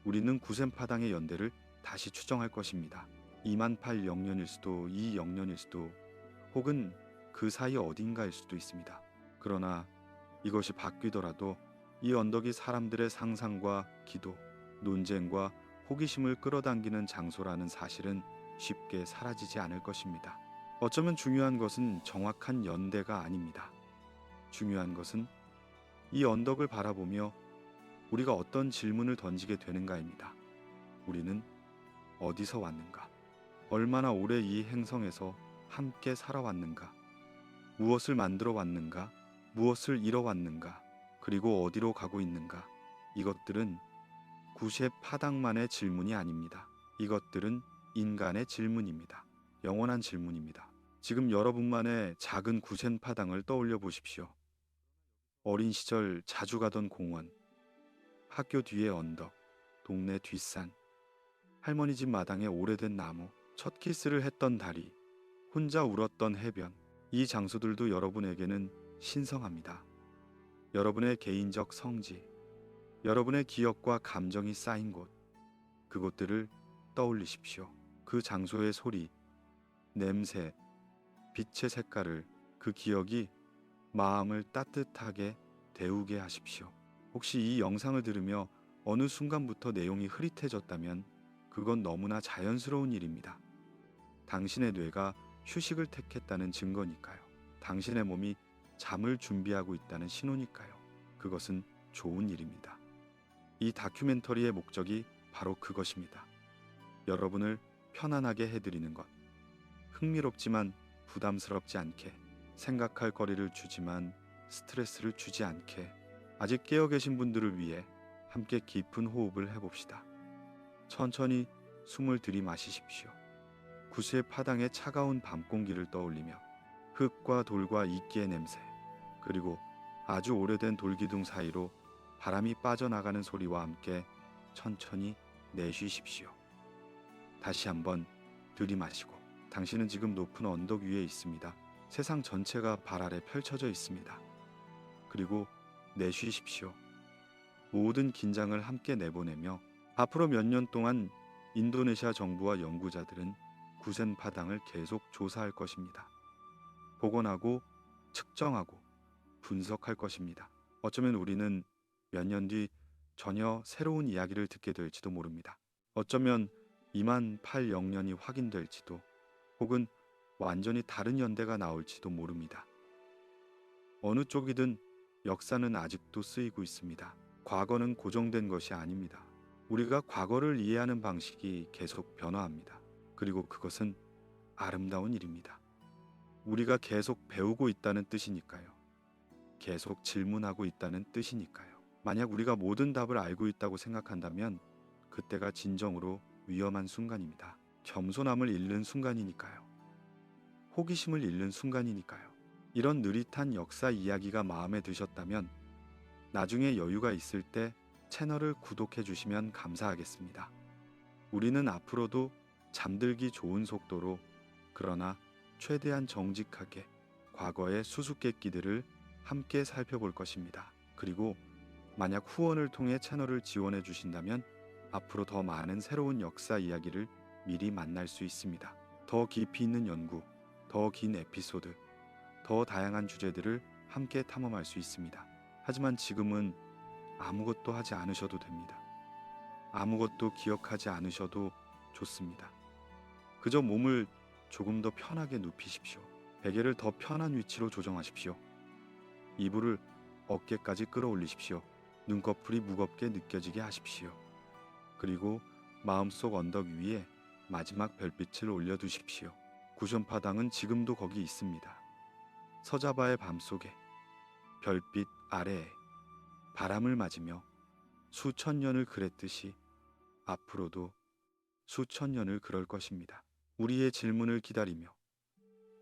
우리는 구센파당의 연대를 다시 추정할 것입니다. 2800년일 수도 200년일 수도 혹은 그 사이 어딘가일 수도 있습니다. 그러나 이것이 바뀌더라도 이 언덕이 사람들의 상상과 기도, 논쟁과 호기심을 끌어당기는 장소라는 사실은 쉽게 사라지지 않을 것입니다. 어쩌면 중요한 것은 정확한 연대가 아닙니다. 중요한 것은 이 언덕을 바라보며 우리가 어떤 질문을 던지게 되는가입니다. 우리는 어디서 왔는가? 얼마나 오래 이 행성에서 함께 살아왔는가? 무엇을 만들어 왔는가? 무엇을 잃어왔는가? 그리고 어디로 가고 있는가? 이것들은 구세 파당만의 질문이 아닙니다. 이것들은 인간의 질문입니다. 영원한 질문입니다. 지금 여러분만의 작은 구센 파당을 떠올려 보십시오. 어린 시절 자주 가던 공원, 학교 뒤의 언덕, 동네 뒷산, 할머니 집 마당에 오래된 나무, 첫 키스를 했던 다리, 혼자 울었던 해변. 이 장소들도 여러분에게는 신성합니다. 여러분의 개인적 성지, 여러분의 기억과 감정이 쌓인 곳, 그곳들을 떠올리십시오. 그 장소의 소리, 냄새, 빛의 색깔을, 그 기억이 마음을 따뜻하게 데우게 하십시오. 혹시 이 영상을 들으며 어느 순간부터 내용이 흐릿해졌다면 그건 너무나 자연스러운 일입니다. 당신의 뇌가 휴식을 택했다는 증거니까요. 당신의 몸이 잠을 준비하고 있다는 신호니까요. 그것은 좋은 일입니다. 이 다큐멘터리의 목적이 바로 그것입니다. 여러분을 편안하게 해드리는 것. 흥미롭지만 부담스럽지 않게, 생각할 거리를 주지만 스트레스를 주지 않게. 아직 깨어 계신 분들을 위해 함께 깊은 호흡을 해봅시다. 천천히 숨을 들이마시십시오. 구수의 파당의 차가운 밤 공기를 떠올리며 흙과 돌과 이끼의 냄새, 그리고 아주 오래된 돌기둥 사이로 바람이 빠져나가는 소리와 함께 천천히 내쉬십시오. 다시 한번 들이마시고, 당신은 지금 높은 언덕 위에 있습니다. 세상 전체가 발 아래 펼쳐져 있습니다. 그리고 내쉬십시오. 모든 긴장을 함께 내보내며 앞으로 몇 년 동안 인도네시아 정부와 연구자들은 구센 파당을 계속 조사할 것입니다. 복원하고 측정하고 분석할 것입니다. 어쩌면 우리는 몇 년 뒤 전혀 새로운 이야기를 듣게 될지도 모릅니다. 어쩌면 2800년이 확인될지도, 혹은 완전히 다른 연대가 나올지도 모릅니다. 어느 쪽이든 역사는 아직도 쓰이고 있습니다. 과거는 고정된 것이 아닙니다. 우리가 과거를 이해하는 방식이 계속 변화합니다. 그리고 그것은 아름다운 일입니다. 우리가 계속 배우고 있다는 뜻이니까요. 계속 질문하고 있다는 뜻이니까요. 만약 우리가 모든 답을 알고 있다고 생각한다면 그때가 진정으로 위험한 순간입니다. 겸손함을 잃는 순간이니까요. 호기심을 잃는 순간이니까요. 이런 느릿한 역사 이야기가 마음에 드셨다면 나중에 여유가 있을 때 채널을 구독해 주시면 감사하겠습니다. 우리는 앞으로도 잠들기 좋은 속도로, 그러나 최대한 정직하게 과거의 수수께끼들을 함께 살펴볼 것입니다. 그리고 만약 후원을 통해 채널을 지원해 주신다면 앞으로 더 많은 새로운 역사 이야기를 미리 만날 수 있습니다. 더 깊이 있는 연구, 더 긴 에피소드, 더 다양한 주제들을 함께 탐험할 수 있습니다. 하지만 지금은 아무것도 하지 않으셔도 됩니다. 아무것도 기억하지 않으셔도 좋습니다. 그저 몸을 조금 더 편하게 눕히십시오. 베개를 더 편한 위치로 조정하십시오. 이불을 어깨까지 끌어올리십시오. 눈꺼풀이 무겁게 느껴지게 하십시오. 그리고 마음속 언덕 위에 마지막 별빛을 올려두십시오. 구션파당은 지금도 거기 있습니다. 서자바의 밤속에 별빛 아래에 바람을 맞으며 수천 년을 그랬듯이 앞으로도 수천 년을 그럴 것입니다. 우리의 질문을 기다리며,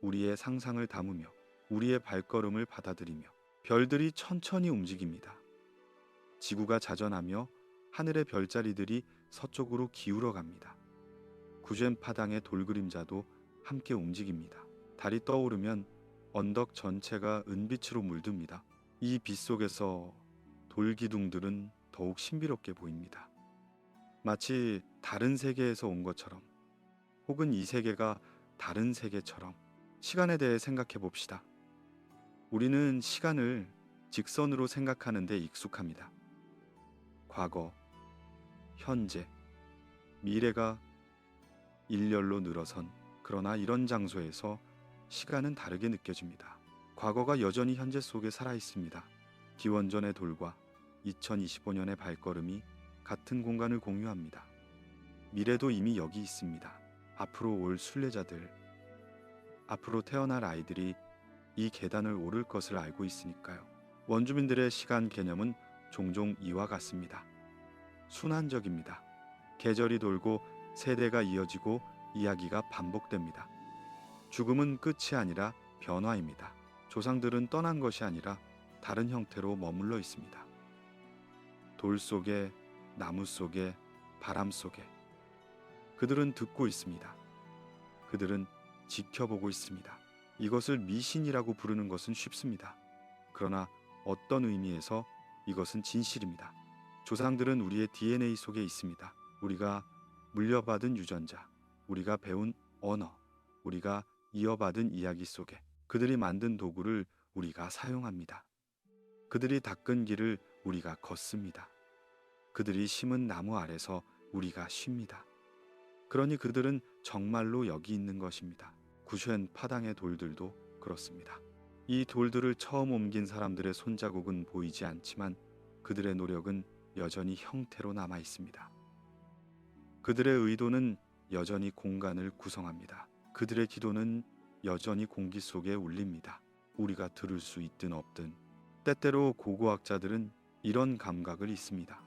우리의 상상을 담으며, 우리의 발걸음을 받아들이며 별들이 천천히 움직입니다. 지구가 자전하며 하늘의 별자리들이 서쪽으로 기울어 갑니다. 구졬 파당의 돌그림자도 함께 움직입니다. 달이 떠오르면 언덕 전체가 은빛으로 물듭니다. 이 빛 속에서 돌기둥들은 더욱 신비롭게 보입니다. 마치 다른 세계에서 온 것처럼, 혹은 이 세계가 다른 세계처럼. 시간에 대해 생각해 봅시다. 우리는 시간을 직선으로 생각하는 데 익숙합니다. 과거, 현재, 미래가 일렬로 늘어선, 그러나 이런 장소에서 시간은 다르게 느껴집니다. 과거가 여전히 현재 속에 살아 있습니다. 기원전의 돌과 2025년의 발걸음이 같은 공간을 공유합니다. 미래도 이미 여기 있습니다. 앞으로 올 순례자들, 앞으로 태어날 아이들이 이 계단을 오를 것을 알고 있으니까요. 원주민들의 시간 개념은 종종 이와 같습니다. 순환적입니다. 계절이 돌고 세대가 이어지고 이야기가 반복됩니다. 죽음은 끝이 아니라 변화입니다. 조상들은 떠난 것이 아니라 다른 형태로 머물러 있습니다. 돌 속에, 나무 속에, 바람 속에 그들은 듣고 있습니다. 그들은 지켜보고 있습니다. 이것을 미신이라고 부르는 것은 쉽습니다. 그러나 어떤 의미에서 이것은 진실입니다. 조상들은 우리의 DNA 속에 있습니다. 우리가 물려받은 유전자, 우리가 배운 언어, 우리가 이어받은 이야기 속에 그들이 만든 도구를 우리가 사용합니다. 그들이 닦은 길을 우리가 걷습니다. 그들이 심은 나무 아래서 우리가 쉽니다. 그러니 그들은 정말로 여기 있는 것입니다. 구졬 파당의 돌들도 그렇습니다. 이 돌들을 처음 옮긴 사람들의 손자국은 보이지 않지만 그들의 노력은 여전히 형태로 남아 있습니다. 그들의 의도는 여전히 공간을 구성합니다. 그들의 기도는 여전히 공기 속에 울립니다. 우리가 들을 수 있든 없든. 때때로 고고학자들은 이런 감각을 잊습니다.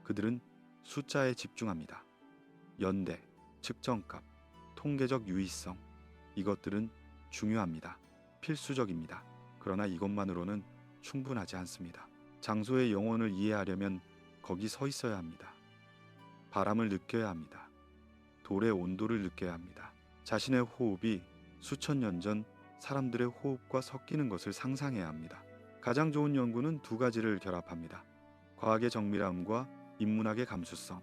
그들은 숫자에 집중합니다. 연대, 측정값, 통계적 유의성, 이것들은 중요합니다. 필수적입니다. 그러나 이것만으로는 충분하지 않습니다. 장소의 영혼을 이해하려면 거기 서 있어야 합니다. 바람을 느껴야 합니다. 돌의 온도를 느껴야 합니다. 자신의 호흡이 수천 년 전 사람들의 호흡과 섞이는 것을 상상해야 합니다. 가장 좋은 연구는 두 가지를 결합합니다. 과학의 정밀함과 인문학의 감수성,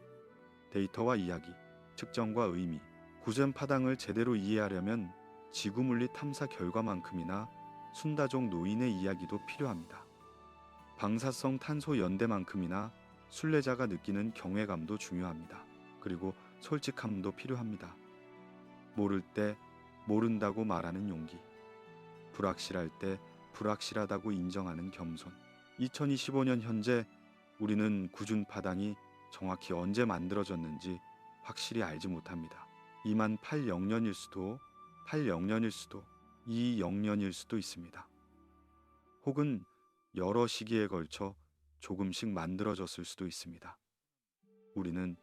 데이터와 이야기, 측정과 의미. 구졬 파당을 제대로 이해하려면 지구물리 탐사 결과만큼이나 순다족 노인의 이야기도 필요합니다. 방사성 탄소 연대만큼이나 순례자가 느끼는 경외감도 중요합니다. 그리고 솔직함도 필요합니다. 모를 때 모른다고 말하는 용기, 불확실할 때 불확실하다고 인정하는 겸손. 2025년 현재 우리는 구준 파당이 정확히 언제 만들어졌는지 확실히 알지 못합니다. 2800년일 수도, 80년일 수도, 20년일 수도 있습니다. 혹은 여러 시기에 걸쳐 조금씩 만들어졌을 수도 있습니다. 우리는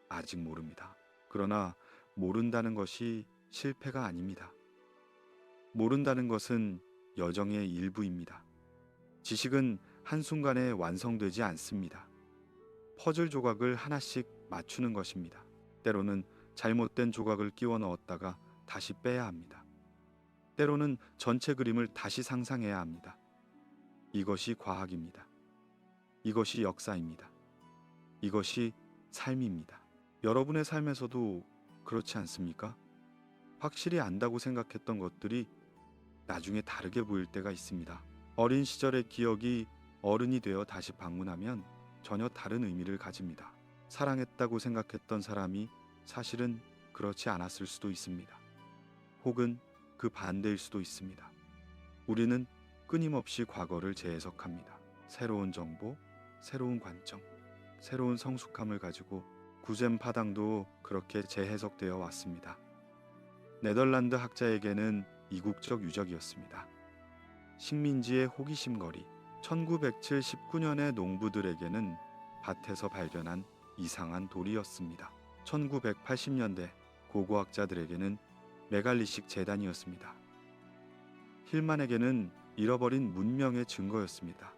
아직 모릅니다. 그러나 모른다는 것이 실패가 아닙니다. 모른다는 것은 여정의 일부입니다. 지식은 한순간에 완성되지 않습니다. 퍼즐 조각을 하나씩 맞추는 것입니다. 때로는 잘못된 조각을 끼워 넣었다가 다시 빼야 합니다. 때로는 전체 그림을 다시 상상해야 합니다. 이것이 과학입니다. 이것이 역사입니다. 이것이 삶입니다. 여러분의 삶에서도 그렇지 않습니까? 확실히 안다고 생각했던 것들이 나중에 다르게 보일 때가 있습니다. 어린 시절의 기억이 어른이 되어 다시 방문하면 전혀 다른 의미를 가집니다. 사랑했다고 생각했던 사람이 사실은 그렇지 않았을 수도 있습니다. 혹은 그 반대일 수도 있습니다. 우리는 끊임없이 과거를 재해석합니다. 새로운 정보, 새로운 관점, 새로운 성숙함을 가지고 구젠 파당도 그렇게 재해석되어 왔습니다. 네덜란드 학자에게는 이국적 유적이었습니다. 식민지의 호기심 거리, 1979년의 농부들에게는 밭에서 발견한 이상한 돌이었습니다. 1980년대 고고학자들에게는 메갈리식 재단이었습니다. 힐만에게는 잃어버린 문명의 증거였습니다.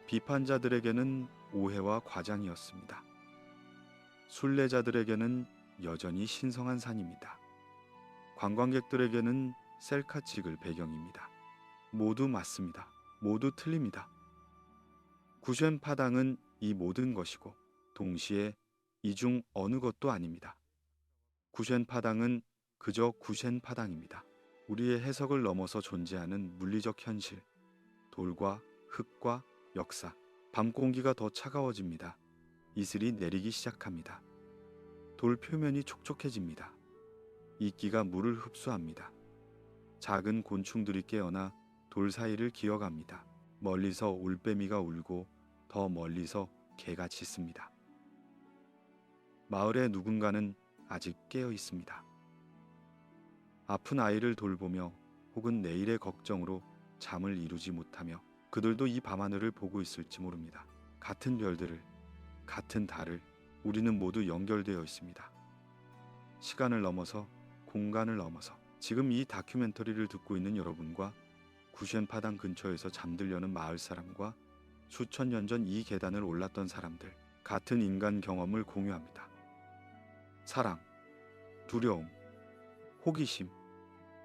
비판자들에게는 오해와 과장이었습니다. 순례자들에게는 여전히 신성한 산입니다. 관광객들에게는 셀카 찍을 배경입니다. 모두 맞습니다. 모두 틀립니다. 구쉔 파당은 이 모든 것이고 동시에 이 중 어느 것도 아닙니다. 구쉔 파당은 그저 구쉔 파당입니다. 우리의 해석을 넘어서 존재하는 물리적 현실, 돌과 흙과 역사. 밤 공기가 더 차가워집니다. 이슬이 내리기 시작합니다. 돌 표면이 촉촉해집니다. 이끼가 물을 흡수합니다. 작은 곤충들이 깨어나 돌 사이를 기어갑니다. 멀리서 올빼미가 울고 더 멀리서 개가 짖습니다. 마을의 누군가는 아직 깨어 있습니다. 아픈 아이를 돌보며 혹은 내일의 걱정으로 잠을 이루지 못하며 그들도 이 밤하늘을 보고 있을지 모릅니다. 같은 별들을, 같은 달을 우리는 모두 연결되어 있습니다. 시간을 넘어서, 공간을 넘어서 지금 이 다큐멘터리를 듣고 있는 여러분과 구쉔 파당 근처에서 잠들려는 마을 사람과 수천 년 전 이 계단을 올랐던 사람들, 같은 인간 경험을 공유합니다. 사랑, 두려움, 호기심,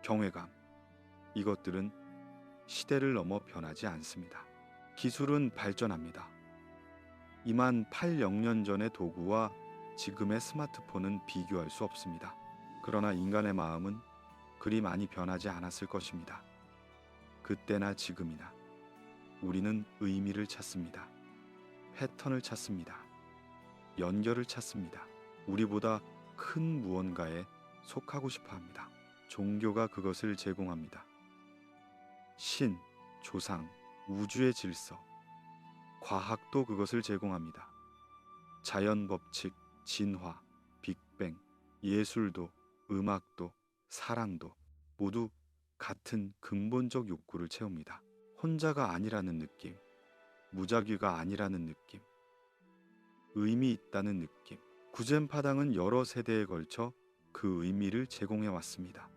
경외감, 이것들은 시대를 넘어 변하지 않습니다. 기술은 발전합니다. 2만 800년 전의 도구와 지금의 스마트폰은 비교할 수 없습니다. 그러나 인간의 마음은 그리 많이 변하지 않았을 것입니다. 그때나 지금이나 우리는 의미를 찾습니다. 패턴을 찾습니다. 연결을 찾습니다. 우리보다 큰 무언가에 속하고 싶어 합니다. 종교가 그것을 제공합니다. 신, 조상, 우주의 질서, 과학도 그것을 제공합니다. 자연 법칙, 진화, 빅뱅, 예술도, 음악도, 사랑도 모두 같은 근본적 욕구를 채웁니다. 혼자가 아니라는 느낌, 무작위가 아니라는 느낌, 의미 있다는 느낌. 구젬 파당은 여러 세대에 걸쳐 그 의미를 제공해 왔습니다.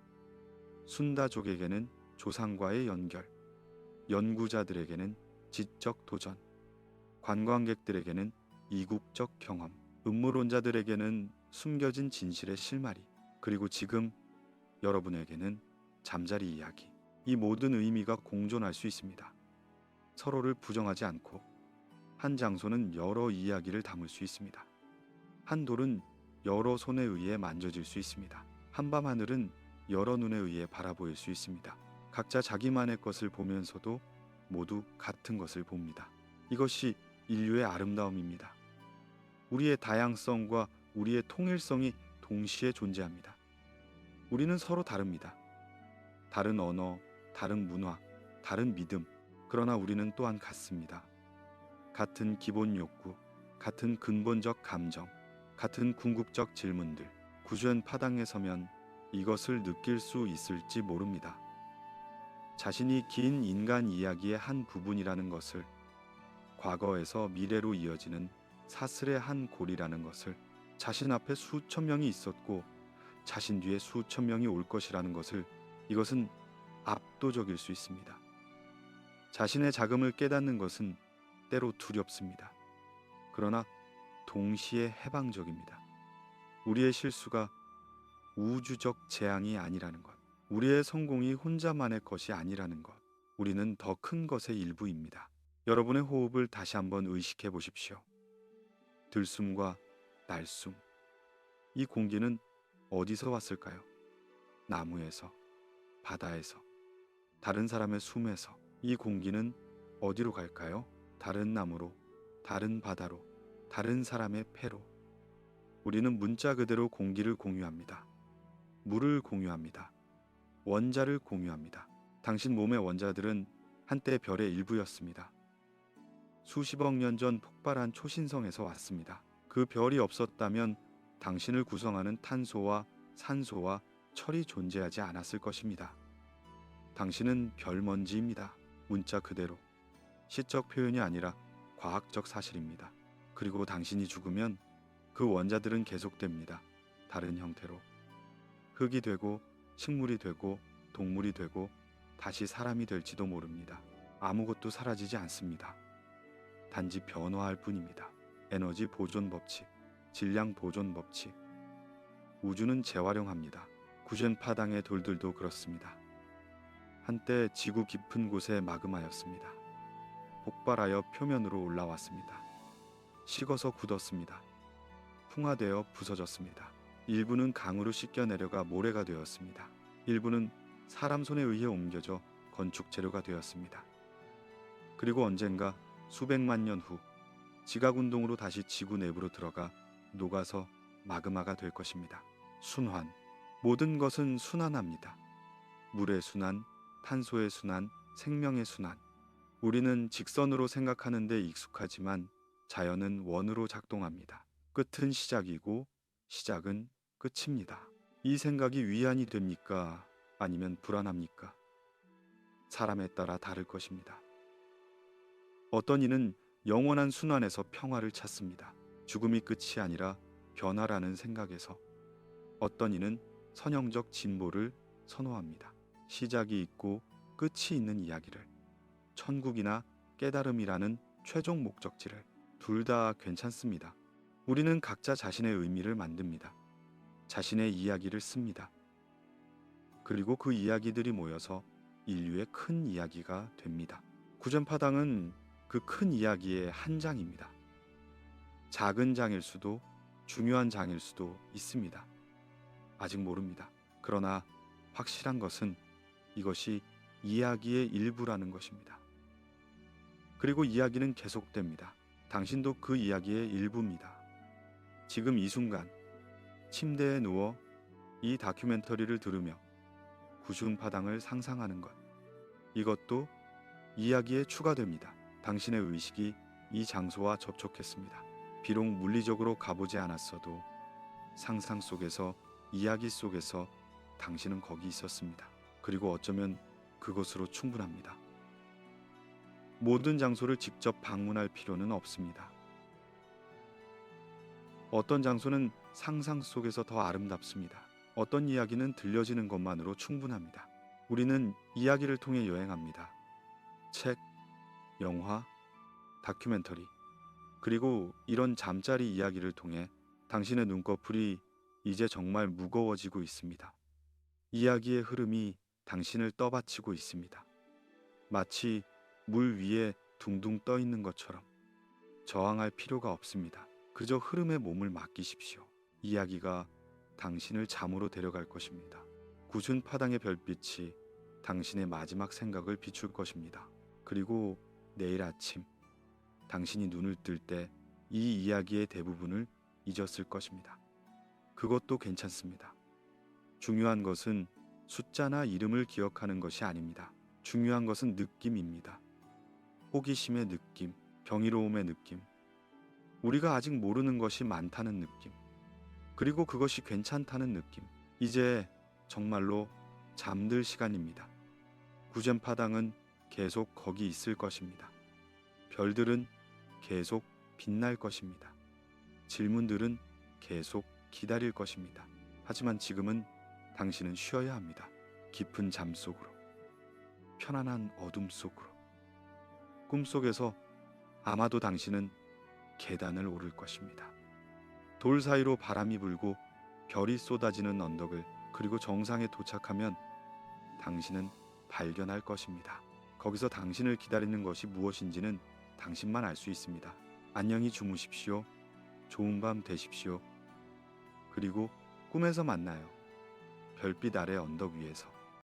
순다족에게는 조상과의 연결, 연구자들에게는 지적 도전, 관광객들에게는 이국적 경험, 음모론자들에게는 숨겨진 진실의 실마리, 그리고 지금 여러분에게는 잠자리 이야기. 이 모든 의미가 공존할 수 있습니다. 서로를 부정하지 않고 한 장소는 여러 이야기를 담을 수 있습니다. 한 돌은 여러 손에 의해 만져질 수 있습니다. 한밤 하늘은 여러 눈에 의해 바라보일 수 있습니다. 각자 자기만의 것을 보면서도 모두 같은 것을 봅니다. 이것이 인류의 아름다움입니다. 우리의 다양성과 우리의 통일성이 동시에 존재합니다. 우리는 서로 다릅니다. 다른 언어, 다른 문화, 다른 믿음, 그러나 우리는 또한 같습니다. 같은 기본 욕구, 같은 근본적 감정, 같은 궁극적 질문들. 구쉔 파당에 서면 이것을 느낄 수 있을지 모릅니다. 자신이 긴 인간 이야기의 한 부분이라는 것을, 과거에서 미래로 이어지는 사슬의 한 골이라는 것을, 자신 앞에 수천 명이 있었고 자신 뒤에 수천 명이 올 것이라는 것을, 이것은 압도적일 수 있습니다. 자신의 자금을 깨닫는 것은 때로 두렵습니다. 그러나 동시에 해방적입니다. 우리의 실수가 우주적 재앙이 아니라는 것, 우리의 성공이 혼자만의 것이 아니라는 것, 우리는 더 큰 것의 일부입니다. 여러분의 호흡을 다시 한번 의식해 보십시오. 들숨과 날숨, 이 공기는 어디서 왔을까요? 나무에서, 바다에서, 다른 사람의 숨에서. 이 공기는 어디로 갈까요? 다른 나무로, 다른 바다로, 다른 사람의 폐로. 우리는 문자 그대로 공기를 공유합니다. 물을 공유합니다. 원자를 공유합니다. 당신 몸의 원자들은 한때 별의 일부였습니다. 수십억 년 전 폭발한 초신성에서 왔습니다. 그 별이 없었다면 당신을 구성하는 탄소와 산소와 철이 존재하지 않았을 것입니다. 당신은 별먼지입니다. 문자 그대로. 시적 표현이 아니라 과학적 사실입니다. 그리고 당신이 죽으면 그 원자들은 계속됩니다. 다른 형태로. 흙이 되고 식물이 되고 동물이 되고 다시 사람이 될지도 모릅니다. 아무것도 사라지지 않습니다. 단지 변화할 뿐입니다. 에너지 보존 법칙, 질량 보존 법칙. 우주는 재활용합니다. 구쉔 파당의 돌들도 그렇습니다. 한때 지구 깊은 곳의 마그마였습니다. 폭발하여 표면으로 올라왔습니다. 식어서 굳었습니다. 풍화되어 부서졌습니다. 일부는 강으로 씻겨 내려가 모래가 되었습니다. 일부는 사람 손에 의해 옮겨져 건축 재료가 되었습니다. 그리고 언젠가 수백만 년 후 지각 운동으로 다시 지구 내부로 들어가 녹아서 마그마가 될 것입니다. 순환. 모든 것은 순환합니다. 물의 순환, 탄소의 순환, 생명의 순환. 우리는 직선으로 생각하는 데 익숙하지만 자연은 원으로 작동합니다. 끝은 시작이고 시작은 끝입니다. 이 생각이 위안이 됩니까? 아니면 불안합니까? 사람에 따라 다를 것입니다. 어떤 이는 영원한 순환에서 평화를 찾습니다. 죽음이 끝이 아니라 변화라는 생각에서. 어떤 이는 선형적 진보를 선호합니다. 시작이 있고 끝이 있는 이야기를. 천국이나 깨달음이라는 최종 목적지를. 둘 다 괜찮습니다. 우리는 각자 자신의 의미를 만듭니다. 자신의 이야기를 씁니다. 그리고 그 이야기들이 모여서 인류의 큰 이야기가 됩니다. 구전파당은 그 큰 이야기의 한 장입니다. 작은 장일 수도 중요한 장일 수도 있습니다. 아직 모릅니다. 그러나 확실한 것은 이것이 이야기의 일부라는 것입니다. 그리고 이야기는 계속됩니다. 당신도 그 이야기의 일부입니다. 지금 이 순간 침대에 누워 이 다큐멘터리를 들으며 구쉔파당을 상상하는 것, 이것도 이야기에 추가됩니다. 당신의 의식이 이 장소와 접촉했습니다. 비록 물리적으로 가보지 않았어도 상상 속에서, 이야기 속에서 당신은 거기 있었습니다. 그리고 어쩌면 그것으로 충분합니다. 모든 장소를 직접 방문할 필요는 없습니다. 어떤 장소는 상상 속에서 더 아름답습니다. 어떤 이야기는 들려지는 것만으로 충분합니다. 우리는 이야기를 통해 여행합니다. 책, 영화, 다큐멘터리, 그리고 이런 잠자리 이야기를 통해 당신의 눈꺼풀이 이제 정말 무거워지고 있습니다. 이야기의 흐름이 당신을 떠받치고 있습니다. 마치 물 위에 둥둥 떠 있는 것처럼. 저항할 필요가 없습니다. 그저 흐름에 몸을 맡기십시오. 이야기가 당신을 잠으로 데려갈 것입니다. 굳은 파당의 별빛이 당신의 마지막 생각을 비출 것입니다. 그리고 내일 아침 당신이 눈을 뜰 때 이 이야기의 대부분을 잊었을 것입니다. 그것도 괜찮습니다. 중요한 것은 숫자나 이름을 기억하는 것이 아닙니다. 중요한 것은 느낌입니다. 호기심의 느낌, 경이로움의 느낌, 우리가 아직 모르는 것이 많다는 느낌, 그리고 그것이 괜찮다는 느낌. 이제 정말로 잠들 시간입니다. 구쉔파당은 계속 거기 있을 것입니다. 별들은 계속 빛날 것입니다. 질문들은 계속 기다릴 것입니다. 하지만 지금은 당신은 쉬어야 합니다. 깊은 잠 속으로, 편안한 어둠 속으로. 꿈속에서 아마도 당신은 계단을 오를 것입니다. 돌 사이로 바람이 불고 별이 쏟아지는 언덕을, 그리고 정상에 도착하면 당신은 발견할 것입니다. 거기서 당신을 기다리는 것이 무엇인지는 당신만 알 수 있습니다. 안녕히 주무십시오. 좋은 밤 되십시오. 그리고 꿈에서 만나요. 별빛 아래 언덕 위에서.